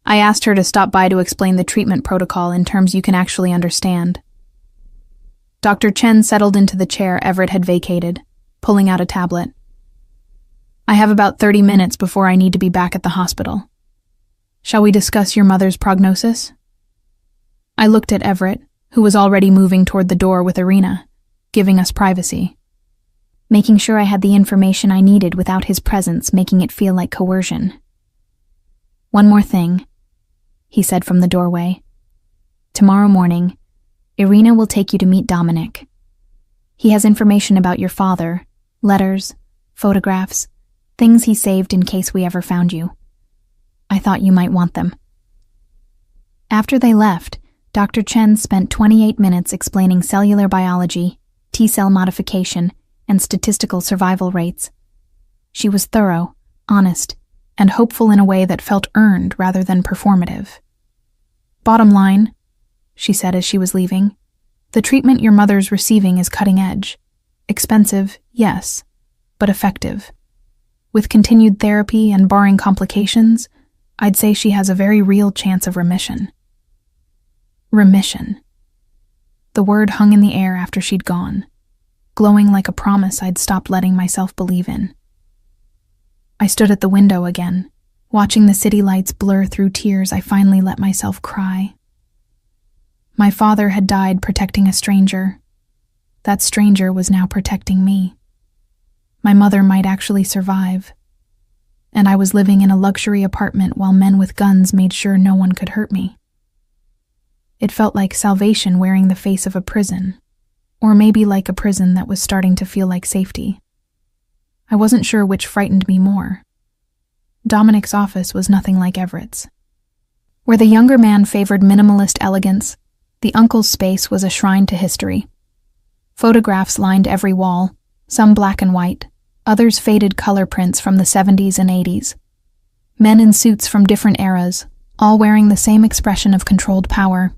I asked her to stop by to explain the treatment protocol in terms you can actually understand. Dr. Chen settled into the chair Everett had vacated, pulling out a tablet. I have about 30 minutes before I need to be back at the hospital. Shall we discuss your mother's prognosis? I looked at Everett, who was already moving toward the door with Irina, giving us privacy. Making sure I had the information I needed without his presence making it feel like coercion. One more thing. he said from the doorway. "Tomorrow morning, Irina will take you to meet Dominic. He has information about your father, letters, photographs, things he saved in case we ever found you. I thought you might want them." After they left, Dr. Chen spent 28 minutes explaining cellular biology, T-cell modification, and statistical survival rates. She was thorough, honest, and hopeful in a way that felt earned rather than performative. "Bottom line," she said as she was leaving, "the treatment your mother's receiving is cutting edge. Expensive, yes, but effective. With continued therapy and barring complications, I'd say she has a very real chance of remission." Remission. The word hung in the air after she'd gone, glowing like a promise I'd stopped letting myself believe in. I stood at the window again, watching the city lights blur through tears. I finally let myself cry. My father had died protecting a stranger. That stranger was now protecting me. My mother might actually survive. And I was living in a luxury apartment while men with guns made sure no one could hurt me. It felt like salvation wearing the face of a prison, or maybe like a prison that was starting to feel like safety. I wasn't sure which frightened me more. Dominic's office was nothing like Everett's. Where the younger man favored minimalist elegance, the uncle's space was a shrine to history. Photographs lined every wall, some black and white, others faded color prints from the 70s and 80s. Men in suits from different eras, all wearing the same expression of controlled power.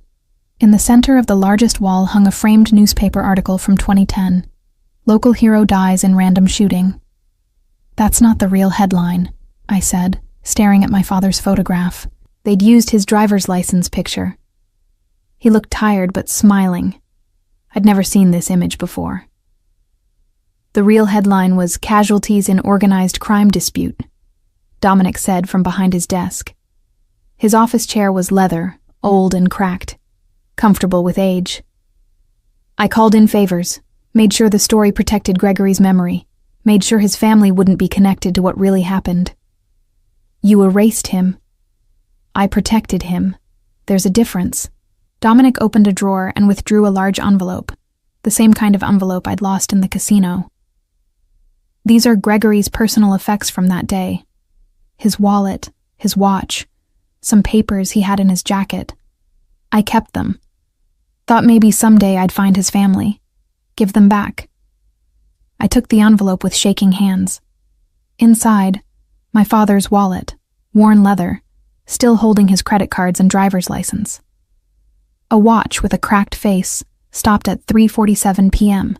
In the center of the largest wall hung a framed newspaper article from 2010. "Local hero dies in random shooting." "That's not the real headline," I said, staring at my father's photograph. They'd used his driver's license picture. He looked tired but smiling. I'd never seen this image before. The real headline was "Casualties in Organized Crime Dispute," Dominic said from behind his desk. His office chair was leather, old and cracked, comfortable with age. "I called in favors, made sure the story protected Gregory's memory, made sure his family wouldn't be connected to what really happened. You erased him. I protected him. There's a difference." Dominic opened a drawer and withdrew a large envelope, the same kind of envelope I'd lost in the casino. "These are Gregory's personal effects from that day. His wallet, his watch, some papers he had in his jacket. I kept them. Thought maybe someday I'd find his family. Give them back." I took the envelope with shaking hands. Inside, my father's wallet, worn leather, still holding his credit cards and driver's license. A watch with a cracked face, stopped at 3:47 p.m.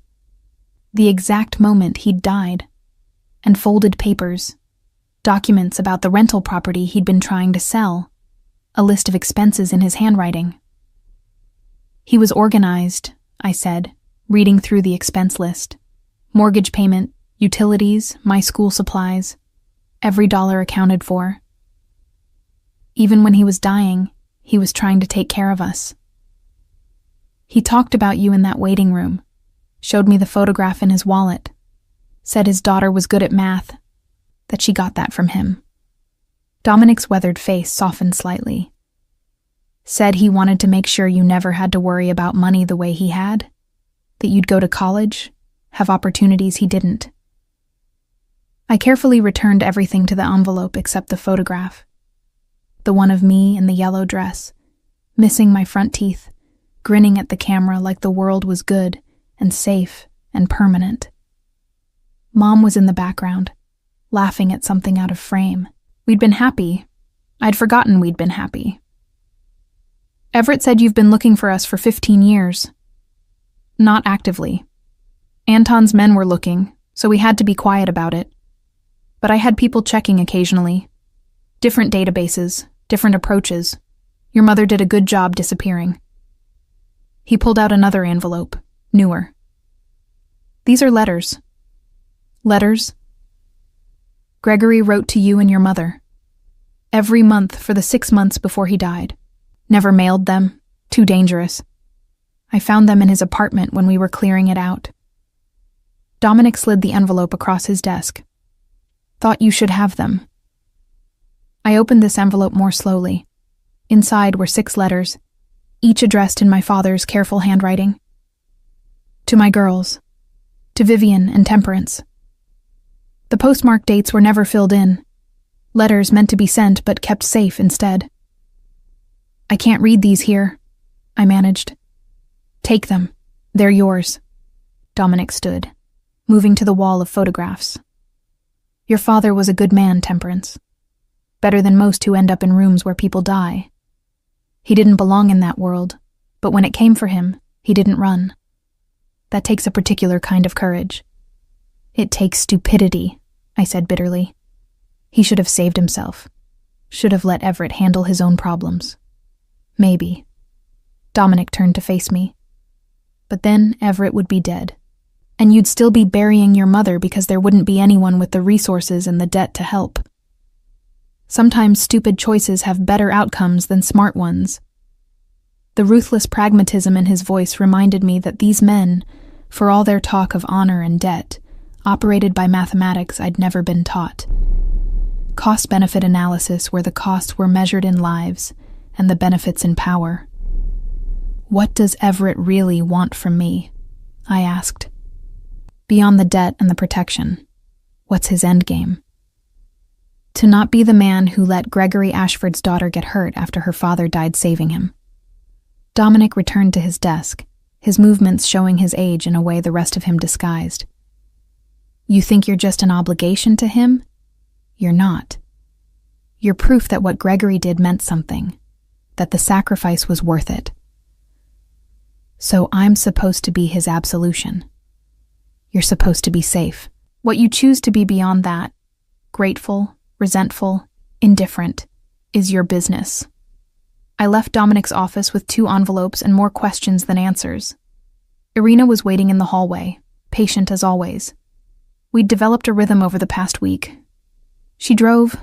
The exact moment he'd died. And folded papers, documents about the rental property he'd been trying to sell, a list of expenses in his handwriting. "He was organized," I said, reading through the expense list. "Mortgage payment, utilities, my school supplies, every dollar accounted for. Even when he was dying, he was trying to take care of us. He talked about you in that waiting room, showed me the photograph in his wallet, said his daughter was good at math, that she got that from him." Dominic's weathered face softened slightly. "Said he wanted to make sure you never had to worry about money the way he had, that you'd go to college, have opportunities he didn't." I carefully returned everything to the envelope except the photograph. The one of me in the yellow dress, missing my front teeth, grinning at the camera like the world was good and safe and permanent. Mom was in the background, laughing at something out of frame. We'd been happy. I'd forgotten we'd been happy. "Everett said you've been looking for us for 15 years. Not actively. Anton's men were looking, so we had to be quiet about it. But I had people checking occasionally. Different databases, different approaches. Your mother did a good job disappearing." He pulled out another envelope, newer. "These are letters." "Letters?" "Gregory wrote to you and your mother. Every month for the 6 months before he died. Never mailed them. Too dangerous. I found them in his apartment when we were clearing it out." Dominic slid the envelope across his desk. "Thought you should have them." I opened this envelope more slowly. Inside were 6 letters, each addressed in my father's careful handwriting. To my girls. To Vivian and Temperance. The postmark dates were never filled in. Letters meant to be sent but kept safe instead. I can't read these here, I managed. Take them. They're yours. Dominic stood, moving to the wall of photographs. Your father was a good man, Temperance. Better than most who end up in rooms where people die. He didn't belong in that world, but when it came for him, he didn't run. That takes a particular kind of courage. It takes stupidity, I said bitterly. He should have saved himself. Should have let Everett handle his own problems. Maybe. Dominic turned to face me. But then Everett would be dead. And you'd still be burying your mother because there wouldn't be anyone with the resources and the debt to help. Sometimes stupid choices have better outcomes than smart ones. The ruthless pragmatism in his voice reminded me that these men, for all their talk of honor and debt, operated by mathematics I'd never been taught. Cost-benefit analysis where the costs were measured in lives and the benefits in power. What does Everett really want from me? I asked. Beyond the debt and the protection, what's his endgame? To not be the man who let Gregory Ashford's daughter get hurt after her father died saving him. Dominic returned to his desk, his movements showing his age in a way the rest of him disguised. You think you're just an obligation to him? You're not. You're proof that what Gregory did meant something, that the sacrifice was worth it. So I'm supposed to be his absolution. You're supposed to be safe. What you choose to be beyond that, grateful, resentful, indifferent, is your business. I left Dominic's office with 2 envelopes and more questions than answers. Irina was waiting in the hallway, patient as always. We'd developed a rhythm over the past week. She drove.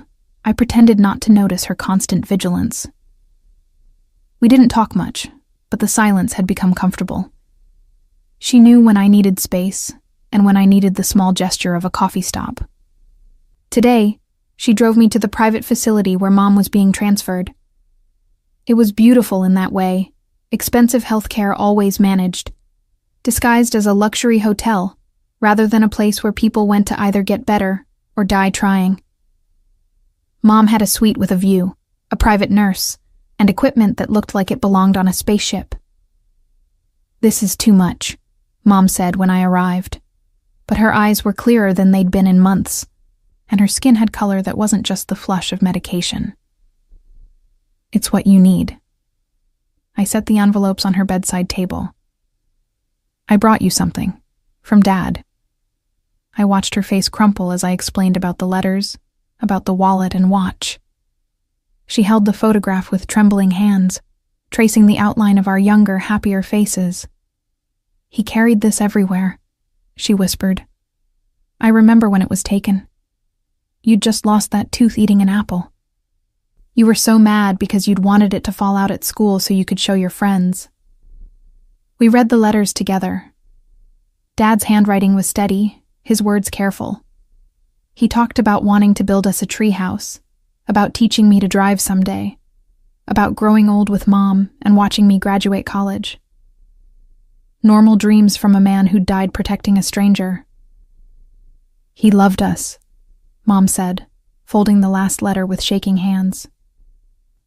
I pretended not to notice her constant vigilance. We didn't talk much, but the silence had become comfortable. She knew when I needed space and when I needed the small gesture of a coffee stop. Today, she drove me to the private facility where Mom was being transferred. It was beautiful in that way, expensive healthcare always managed, disguised as a luxury hotel rather than a place where people went to either get better or die trying. Mom had a suite with a view, a private nurse, and equipment that looked like it belonged on a spaceship. This is too much, Mom said when I arrived, but her eyes were clearer than they'd been in months, and her skin had color that wasn't just the flush of medication. It's what you need. I set the envelopes on her bedside table. I brought you something. From Dad. I watched her face crumple as I explained about the letters, about the wallet and watch. She held the photograph with trembling hands, tracing the outline of our younger, happier faces. He carried this everywhere, she whispered. I remember when it was taken. You'd just lost that tooth eating an apple. You were so mad because you'd wanted it to fall out at school so you could show your friends. We read the letters together. Dad's handwriting was steady, his words careful. He talked about wanting to build us a tree house, about teaching me to drive someday, about growing old with Mom and watching me graduate college. Normal dreams from a man who'd died protecting a stranger. He loved us, Mom said, folding the last letter with shaking hands.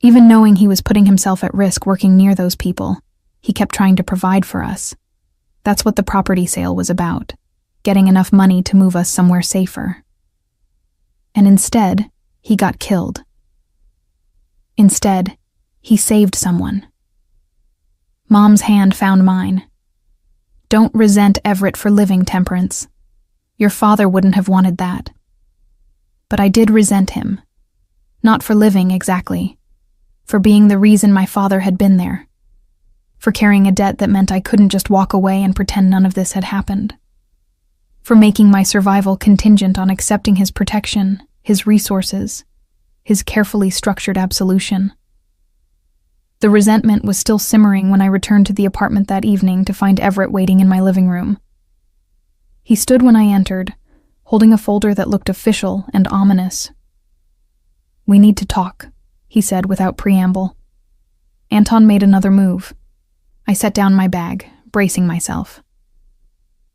Even knowing he was putting himself at risk working near those people, he kept trying to provide for us. That's what the property sale was about, getting enough money to move us somewhere safer. And instead, he got killed. Instead, he saved someone. Mom's hand found mine. Don't resent Everett for living, Temperance. Your father wouldn't have wanted that. But I did resent him. Not for living, exactly. For being the reason my father had been there. For carrying a debt that meant I couldn't just walk away and pretend none of this had happened. For making my survival contingent on accepting his protection, his resources, his carefully structured absolution. The resentment was still simmering when I returned to the apartment that evening to find Everett waiting in my living room. He stood when I entered, holding a folder that looked official and ominous. We need to talk, he said without preamble. Anton made another move. I set down my bag, bracing myself.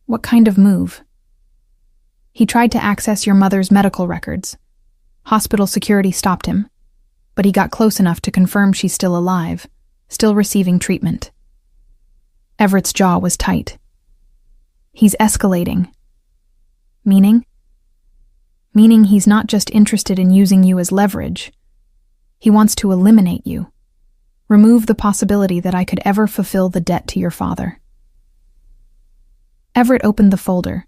What kind of move? He tried to access your mother's medical records. Hospital security stopped him, but he got close enough to confirm she's still alive, still receiving treatment. Everett's jaw was tight. He's escalating. Meaning? Meaning he's not just interested in using you as leverage. He wants to eliminate you. Remove the possibility that I could ever fulfill the debt to your father. Everett opened the folder,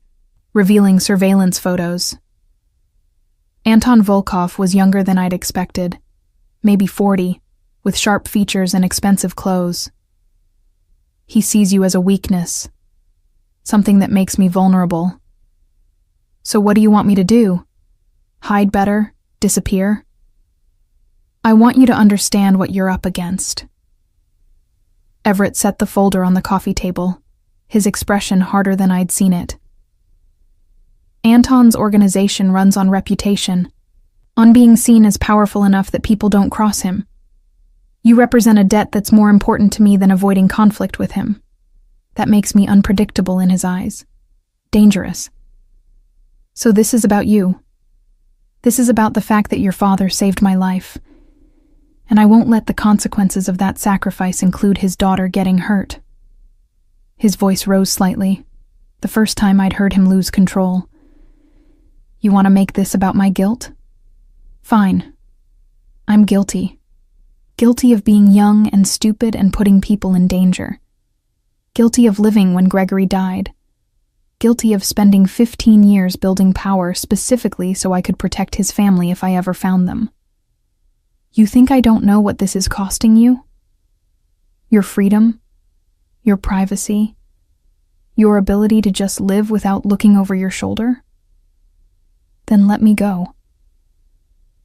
revealing surveillance photos. Anton Volkov was younger than I'd expected, maybe 40, with sharp features and expensive clothes. He sees you as a weakness, something that makes me vulnerable. So what do you want me to do? Hide better? Disappear? I want you to understand what you're up against. Everett set the folder on the coffee table, his expression harder than I'd seen it. Anton's organization runs on reputation, on being seen as powerful enough that people don't cross him. You represent a debt that's more important to me than avoiding conflict with him. That makes me unpredictable in his eyes. Dangerous. So this is about you. This is about the fact that your father saved my life. And I won't let the consequences of that sacrifice include his daughter getting hurt. His voice rose slightly, the first time I'd heard him lose control. You want to make this about my guilt? Fine. I'm guilty. Guilty of being young and stupid and putting people in danger. Guilty of living when Gregory died. Guilty of spending 15 years building power specifically so I could protect his family if I ever found them. You think I don't know what this is costing you? Your freedom? Your privacy? Your ability to just live without looking over your shoulder? Then let me go.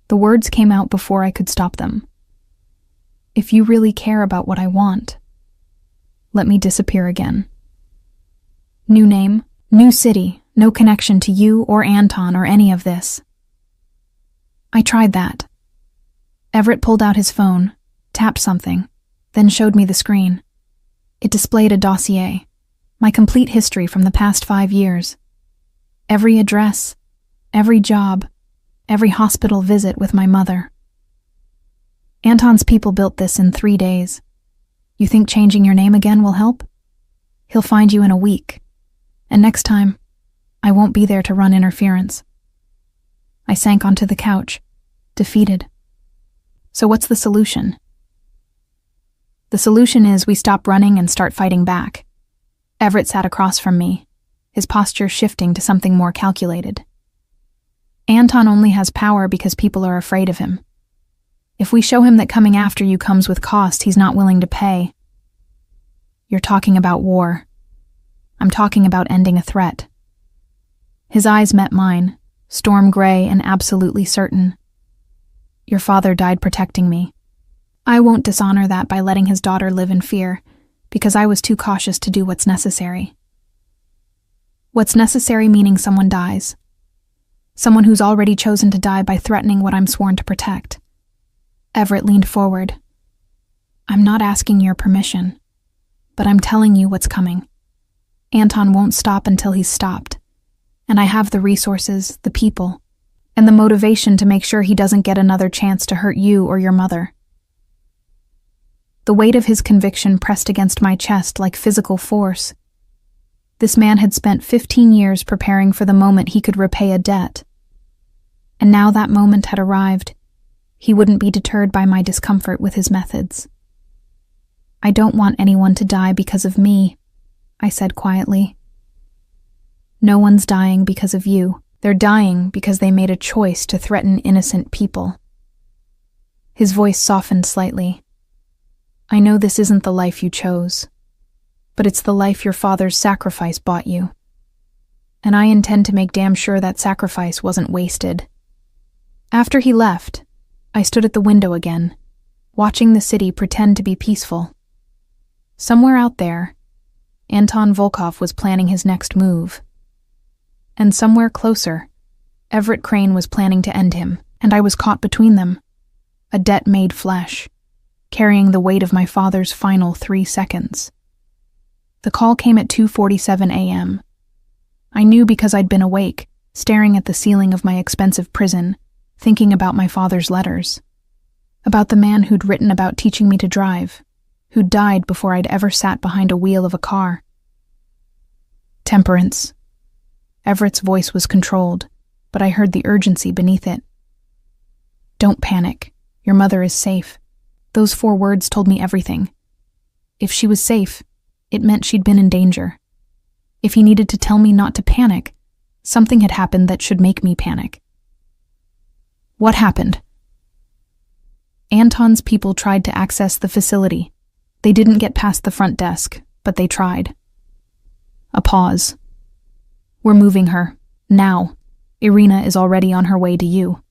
The words came out before I could stop them. If you really care about what I want, let me disappear again. New name, new city, no connection to you or Anton or any of this. I tried that. Everett pulled out his phone, tapped something, then showed me the screen. It displayed a dossier, my complete history from the past 5 years. Every address, every job, every hospital visit with my mother. Anton's people built this in 3 days. You think changing your name again will help? He'll find you in a week, and next time, I won't be there to run interference. I sank onto the couch, defeated. So what's the solution? The solution is we stop running and start fighting back. Everett sat across from me, his posture shifting to something more calculated. Anton only has power because people are afraid of him. If we show him that coming after you comes with cost he's not willing to pay. You're talking about war. I'm talking about ending a threat. His eyes met mine, storm gray and absolutely certain. Your father died protecting me. I won't dishonor that by letting his daughter live in fear, because I was too cautious to do what's necessary. What's necessary meaning someone dies. Someone who's already chosen to die by threatening what I'm sworn to protect. Everett leaned forward. I'm not asking your permission, but I'm telling you what's coming. Anton won't stop until he's stopped, and I have the resources, the people, and the motivation to make sure he doesn't get another chance to hurt you or your mother. The weight of his conviction pressed against my chest like physical force. This man had spent 15 years preparing for the moment he could repay a debt. And now that moment had arrived. He wouldn't be deterred by my discomfort with his methods. I don't want anyone to die because of me, I said quietly. No one's dying because of you. They're dying because they made a choice to threaten innocent people. His voice softened slightly. I know this isn't the life you chose, but it's the life your father's sacrifice bought you. And I intend to make damn sure that sacrifice wasn't wasted. After he left, I stood at the window again, watching the city pretend to be peaceful. Somewhere out there, Anton Volkov was planning his next move. And somewhere closer, Everett Crane was planning to end him, and I was caught between them. A debt made flesh, carrying the weight of my father's final 3 seconds. The call came at 2:47 a.m. I knew because I'd been awake, staring at the ceiling of my expensive prison, thinking about my father's letters. About the man who'd written about teaching me to drive, who'd died before I'd ever sat behind a wheel of a car. Temperance. Everett's voice was controlled, but I heard the urgency beneath it. Don't panic. Your mother is safe. Those 4 words told me everything. If she was safe, it meant she'd been in danger. If he needed to tell me not to panic, something had happened that should make me panic. What happened? Anton's people tried to access the facility. They didn't get past the front desk, but they tried. A pause. We're moving her. Now. Irina is already on her way to you.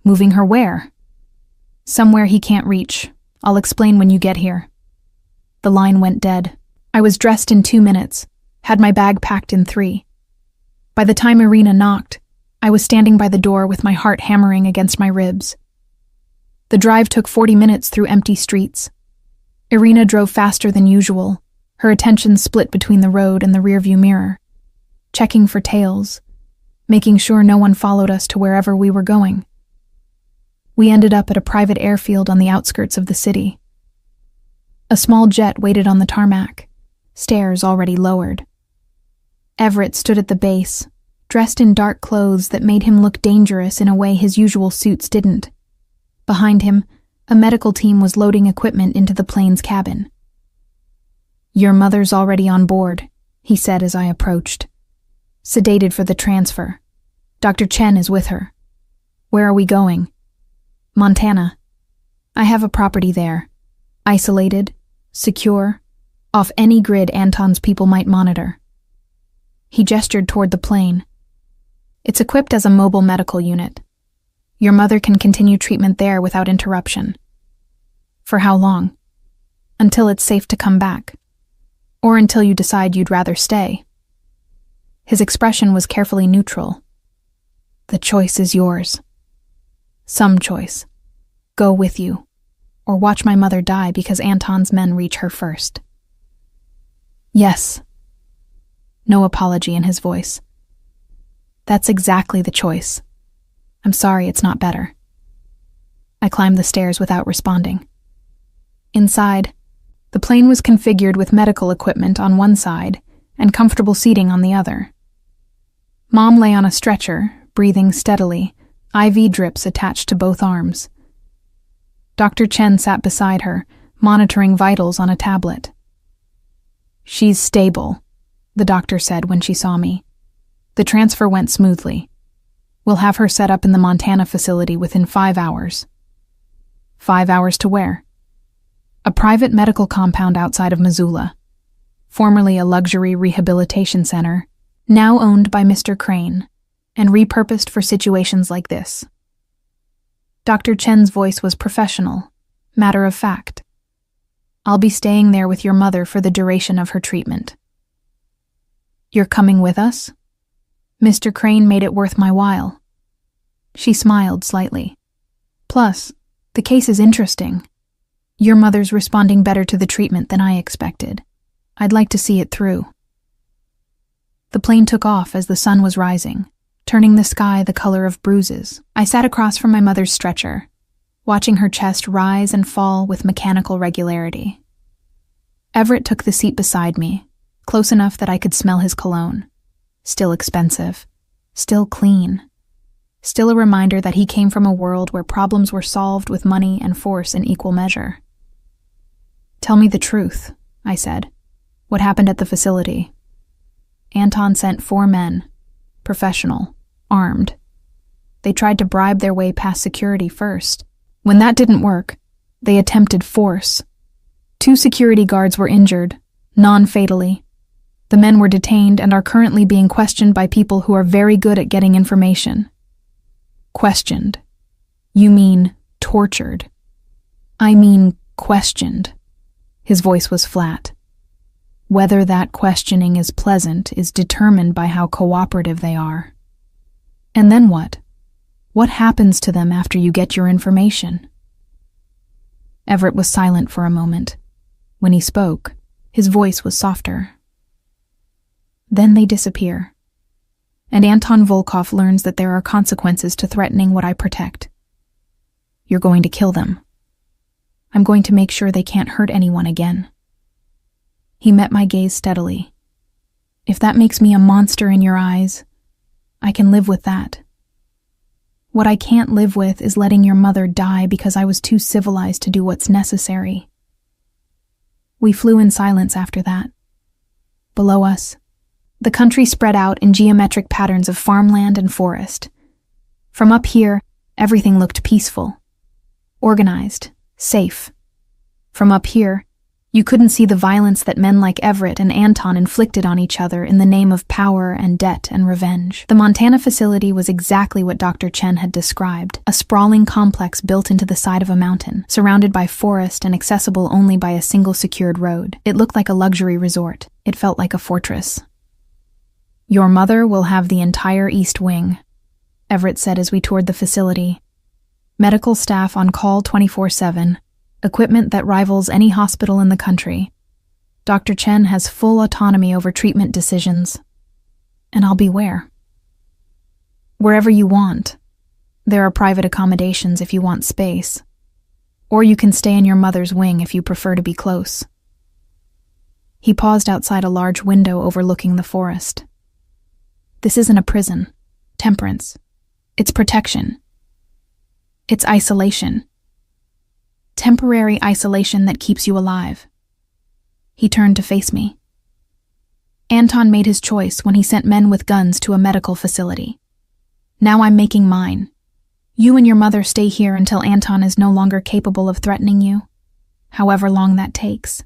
Moving her where? Somewhere he can't reach. I'll explain when you get here. The line went dead. I was dressed in 2 minutes, had my bag packed in 3. By the time Irina knocked, I was standing by the door with my heart hammering against my ribs. The drive took 40 minutes through empty streets. Irina drove faster than usual, her attention split between the road and the rearview mirror, checking for tails, making sure no one followed us to wherever we were going. We ended up at a private airfield on the outskirts of the city. A small jet waited on the tarmac, stairs already lowered. Everett stood at the base, dressed in dark clothes that made him look dangerous in a way his usual suits didn't. Behind him, a medical team was loading equipment into the plane's cabin. Your mother's already on board, he said as I approached. Sedated for the transfer. Dr. Chen is with her. Where are we going? Montana. I have a property there. Isolated, secure, off any grid Anton's people might monitor. He gestured toward the plane. It's equipped as a mobile medical unit. Your mother can continue treatment there without interruption. For how long? Until it's safe to come back. Or until you decide you'd rather stay. His expression was carefully neutral. The choice is yours. Some choice. Go with you. Or watch my mother die because Anton's men reach her first. Yes. No apology in his voice. That's exactly the choice. I'm sorry it's not better. I climbed the stairs without responding. Inside, the plane was configured with medical equipment on one side and comfortable seating on the other. Mom lay on a stretcher, breathing steadily, IV drips attached to both arms. Dr. Chen sat beside her, monitoring vitals on a tablet. She's stable, the doctor said when she saw me. The transfer went smoothly. We'll have her set up in the Montana facility within 5 hours. 5 hours to where? A private medical compound outside of Missoula, formerly a luxury rehabilitation center, now owned by Mr. Crane, and repurposed for situations like this. Dr. Chen's voice was professional, matter of fact. I'll be staying there with your mother for the duration of her treatment. You're coming with us? Mr. Crane made it worth my while. She smiled slightly. Plus, the case is interesting. Your mother's responding better to the treatment than I expected. I'd like to see it through. The plane took off as the sun was rising, turning the sky the color of bruises. I sat across from my mother's stretcher, watching her chest rise and fall with mechanical regularity. Everett took the seat beside me, close enough that I could smell his cologne. Still expensive, still clean, still a reminder that he came from a world where problems were solved with money and force in equal measure. Tell me the truth, I said. What happened at the facility? Anton sent 4 men, professional, armed. They tried to bribe their way past security first. When that didn't work, they attempted force. 2 security guards were injured, non-fatally. The men were detained and are currently being questioned by people who are very good at getting information. Questioned. You mean tortured. I mean questioned. His voice was flat. Whether that questioning is pleasant is determined by how cooperative they are. And then what? What happens to them after you get your information? Everett was silent for a moment. When he spoke, his voice was softer. Then they disappear. And Anton Volkov learns that there are consequences to threatening what I protect. You're going to kill them. I'm going to make sure they can't hurt anyone again. He met my gaze steadily. If that makes me a monster in your eyes, I can live with that. What I can't live with is letting your mother die because I was too civilized to do what's necessary. We flew in silence after that. Below us, the country spread out in geometric patterns of farmland and forest. From up here, everything looked peaceful, organized, safe. From up here, you couldn't see the violence that men like Everett and Anton inflicted on each other in the name of power and debt and revenge. The Montana facility was exactly what Dr. Chen had described, a sprawling complex built into the side of a mountain, surrounded by forest and accessible only by a single secured road. It looked like a luxury resort. It felt like a fortress. Your mother will have the entire East Wing, Everett said as we toured the facility. Medical staff on call 24/7. Equipment that rivals any hospital in the country. Dr. Chen has full autonomy over treatment decisions. And I'll be where? Wherever you want. There are private accommodations if you want space. Or you can stay in your mother's wing if you prefer to be close. He paused outside a large window overlooking the forest. This isn't a prison. Temperance. It's protection. It's isolation. Temporary isolation that keeps you alive. He turned to face me. Anton made his choice when he sent men with guns to a medical facility. Now I'm making mine. You and your mother stay here until Anton is no longer capable of threatening you, however long that takes.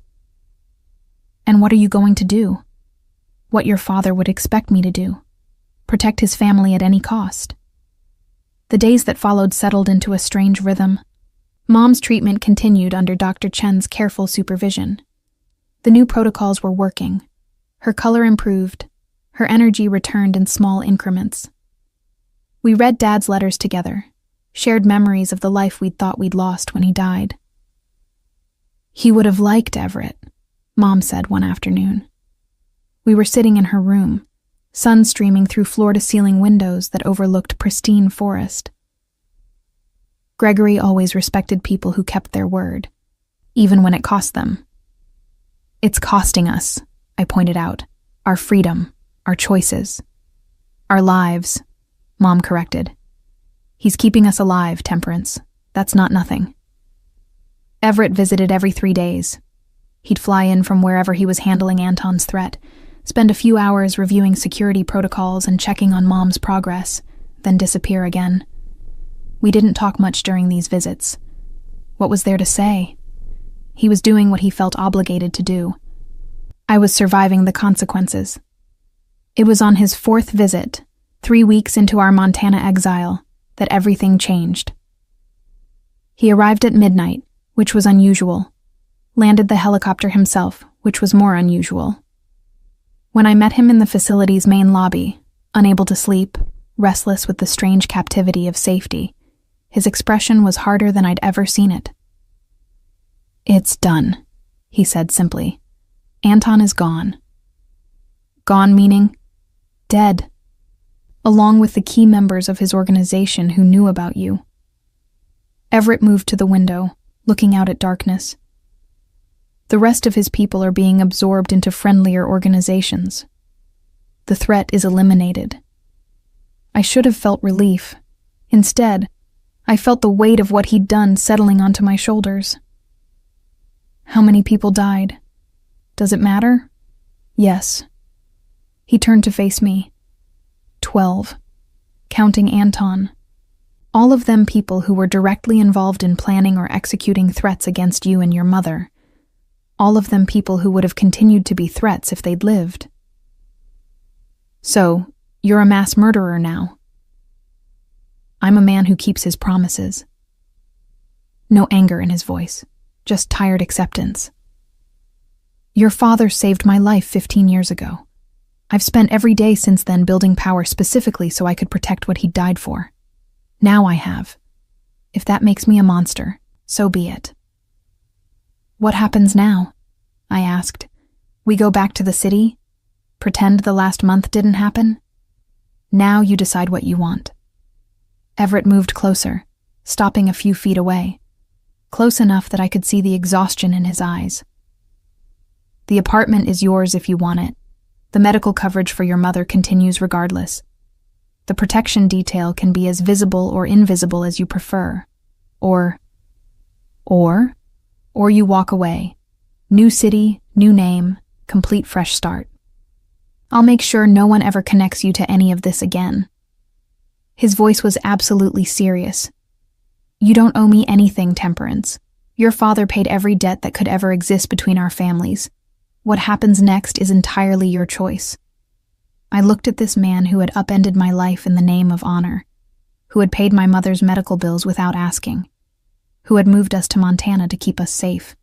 And what are you going to do? What your father would expect me to do. Protect his family at any cost. The days that followed settled into a strange rhythm. Mom's treatment continued under Dr. Chen's careful supervision. The new protocols were working. Her color improved. Her energy returned in small increments. We read Dad's letters together, shared memories of the life we'd thought we'd lost when he died. He would have liked Everett, Mom said one afternoon. We were sitting in her room, sun streaming through floor-to-ceiling windows that overlooked pristine forest. Gregory always respected people who kept their word, even when it cost them. It's costing us, I pointed out. Our freedom, our choices. Our lives, Mom corrected. He's keeping us alive, Temperance. That's not nothing. Everett visited every 3 days. He'd fly in from wherever he was handling Anton's threat, spend a few hours reviewing security protocols and checking on Mom's progress, then disappear again. We didn't talk much during these visits. What was there to say? He was doing what he felt obligated to do. I was surviving the consequences. It was on his 4th visit, 3 weeks into our Montana exile, that everything changed. He arrived at midnight, which was unusual. Landed the helicopter himself, which was more unusual. When I met him in the facility's main lobby, unable to sleep, restless with the strange captivity of safety, his expression was harder than I'd ever seen it. It's done, he said simply. Anton is gone. Gone meaning dead, along with the key members of his organization who knew about you. Everett moved to the window, looking out at darkness. The rest of his people are being absorbed into friendlier organizations. The threat is eliminated. I should have felt relief. Instead, I felt the weight of what he'd done settling onto my shoulders. How many people died? Does it matter? Yes. He turned to face me. 12. Counting Anton. All of them people who were directly involved in planning or executing threats against you and your mother. All of them people who would have continued to be threats if they'd lived. So, you're a mass murderer now. I'm a man who keeps his promises. No anger in his voice, just tired acceptance. Your father saved my life 15 years ago. I've spent every day since then building power specifically so I could protect what he died for. Now I have. If that makes me a monster, so be it. What happens now? I asked. We go back to the city? Pretend the last month didn't happen? Now you decide what you want. Everett moved closer, stopping a few feet away, close enough that I could see the exhaustion in his eyes. The apartment is yours if you want it. The medical coverage for your mother continues regardless. The protection detail can be as visible or invisible as you prefer. Or you walk away. New city, new name, complete fresh start. I'll make sure no one ever connects you to any of this again. His voice was absolutely serious. You don't owe me anything, Temperance. Your father paid every debt that could ever exist between our families. What happens next is entirely your choice. I looked at this man who had upended my life in the name of honor, who had paid my mother's medical bills without asking, who had moved us to Montana to keep us safe,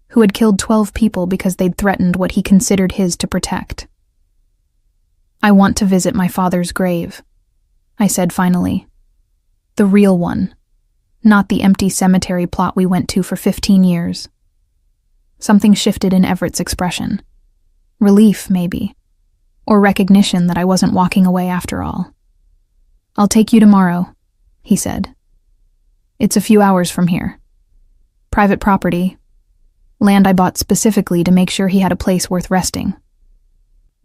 who had killed 12 people because they'd threatened what he considered his to protect. I want to visit my father's grave, I said finally. The real one, not the empty cemetery plot we went to for 15 years. Something shifted in Everett's expression. Relief, maybe. Or recognition that I wasn't walking away after all. I'll take you tomorrow, he said. It's a few hours from here. Private property. Land I bought specifically to make sure he had a place worth resting.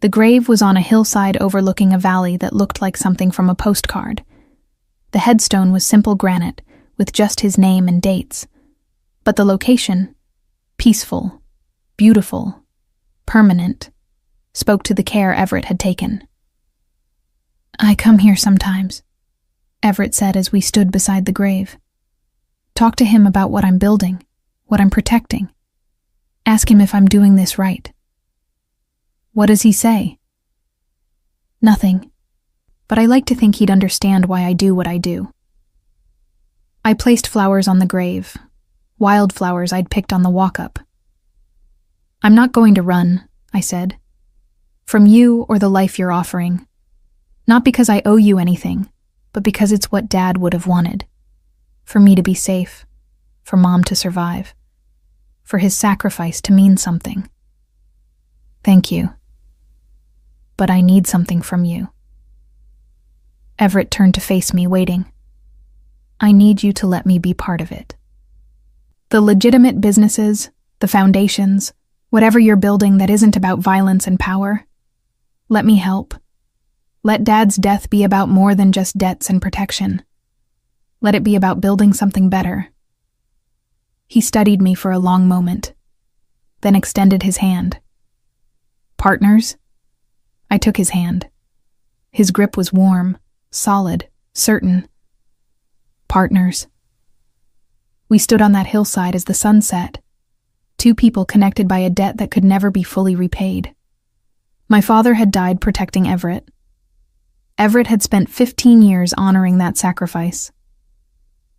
The grave was on a hillside overlooking a valley that looked like something from a postcard. The headstone was simple granite, with just his name and dates. But the location, peaceful, beautiful, permanent, spoke to the care Everett had taken. I come here sometimes, Everett said as we stood beside the grave. Talk to him about what I'm building, what I'm protecting. Ask him if I'm doing this right. What does he say? Nothing, but I like to think he'd understand why I do what I do. I placed flowers on the grave, wildflowers I'd picked on the walk-up. I'm not going to run, I said. From you or the life you're offering. Not because I owe you anything, but because it's what Dad would have wanted. For me to be safe, for Mom to survive, for his sacrifice to mean something. Thank you. But I need something from you. Everett turned to face me, waiting. I need you to let me be part of it. The legitimate businesses, the foundations, whatever you're building that isn't about violence and power, let me help. Let Dad's death be about more than just debts and protection. Let it be about building something better. He studied me for a long moment, then extended his hand. Partners? I took his hand. His grip was warm, solid, certain. Partners. We stood on that hillside as the sun set, two people connected by a debt that could never be fully repaid. My father had died protecting Everett. Everett had spent 15 years honoring that sacrifice.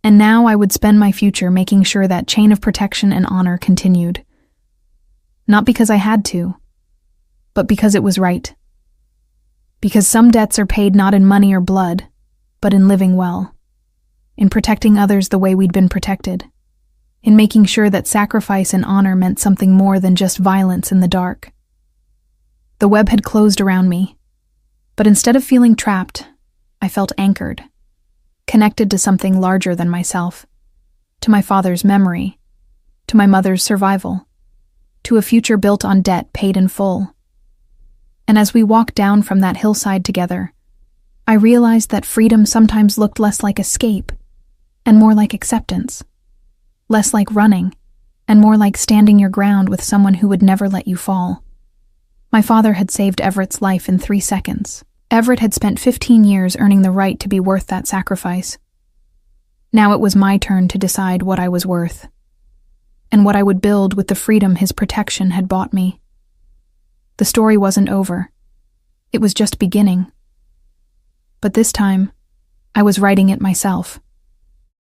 And now I would spend my future making sure that chain of protection and honor continued. Not because I had to, but because it was right. Because some debts are paid not in money or blood, but in living well. In protecting others the way we'd been protected. In making sure that sacrifice and honor meant something more than just violence in the dark. The web had closed around me, but instead of feeling trapped, I felt anchored, connected to something larger than myself, to my father's memory, to my mother's survival, to a future built on debt paid in full. And as we walked down from that hillside together, I realized that freedom sometimes looked less like escape and more like acceptance, less like running and more like standing your ground with someone who would never let you fall. My father had saved Everett's life in 3 seconds. Everett had spent 15 years earning the right to be worth that sacrifice. Now it was my turn to decide what I was worth, and what I would build with the freedom his protection had bought me. The story wasn't over. It was just beginning. But this time, I was writing it myself.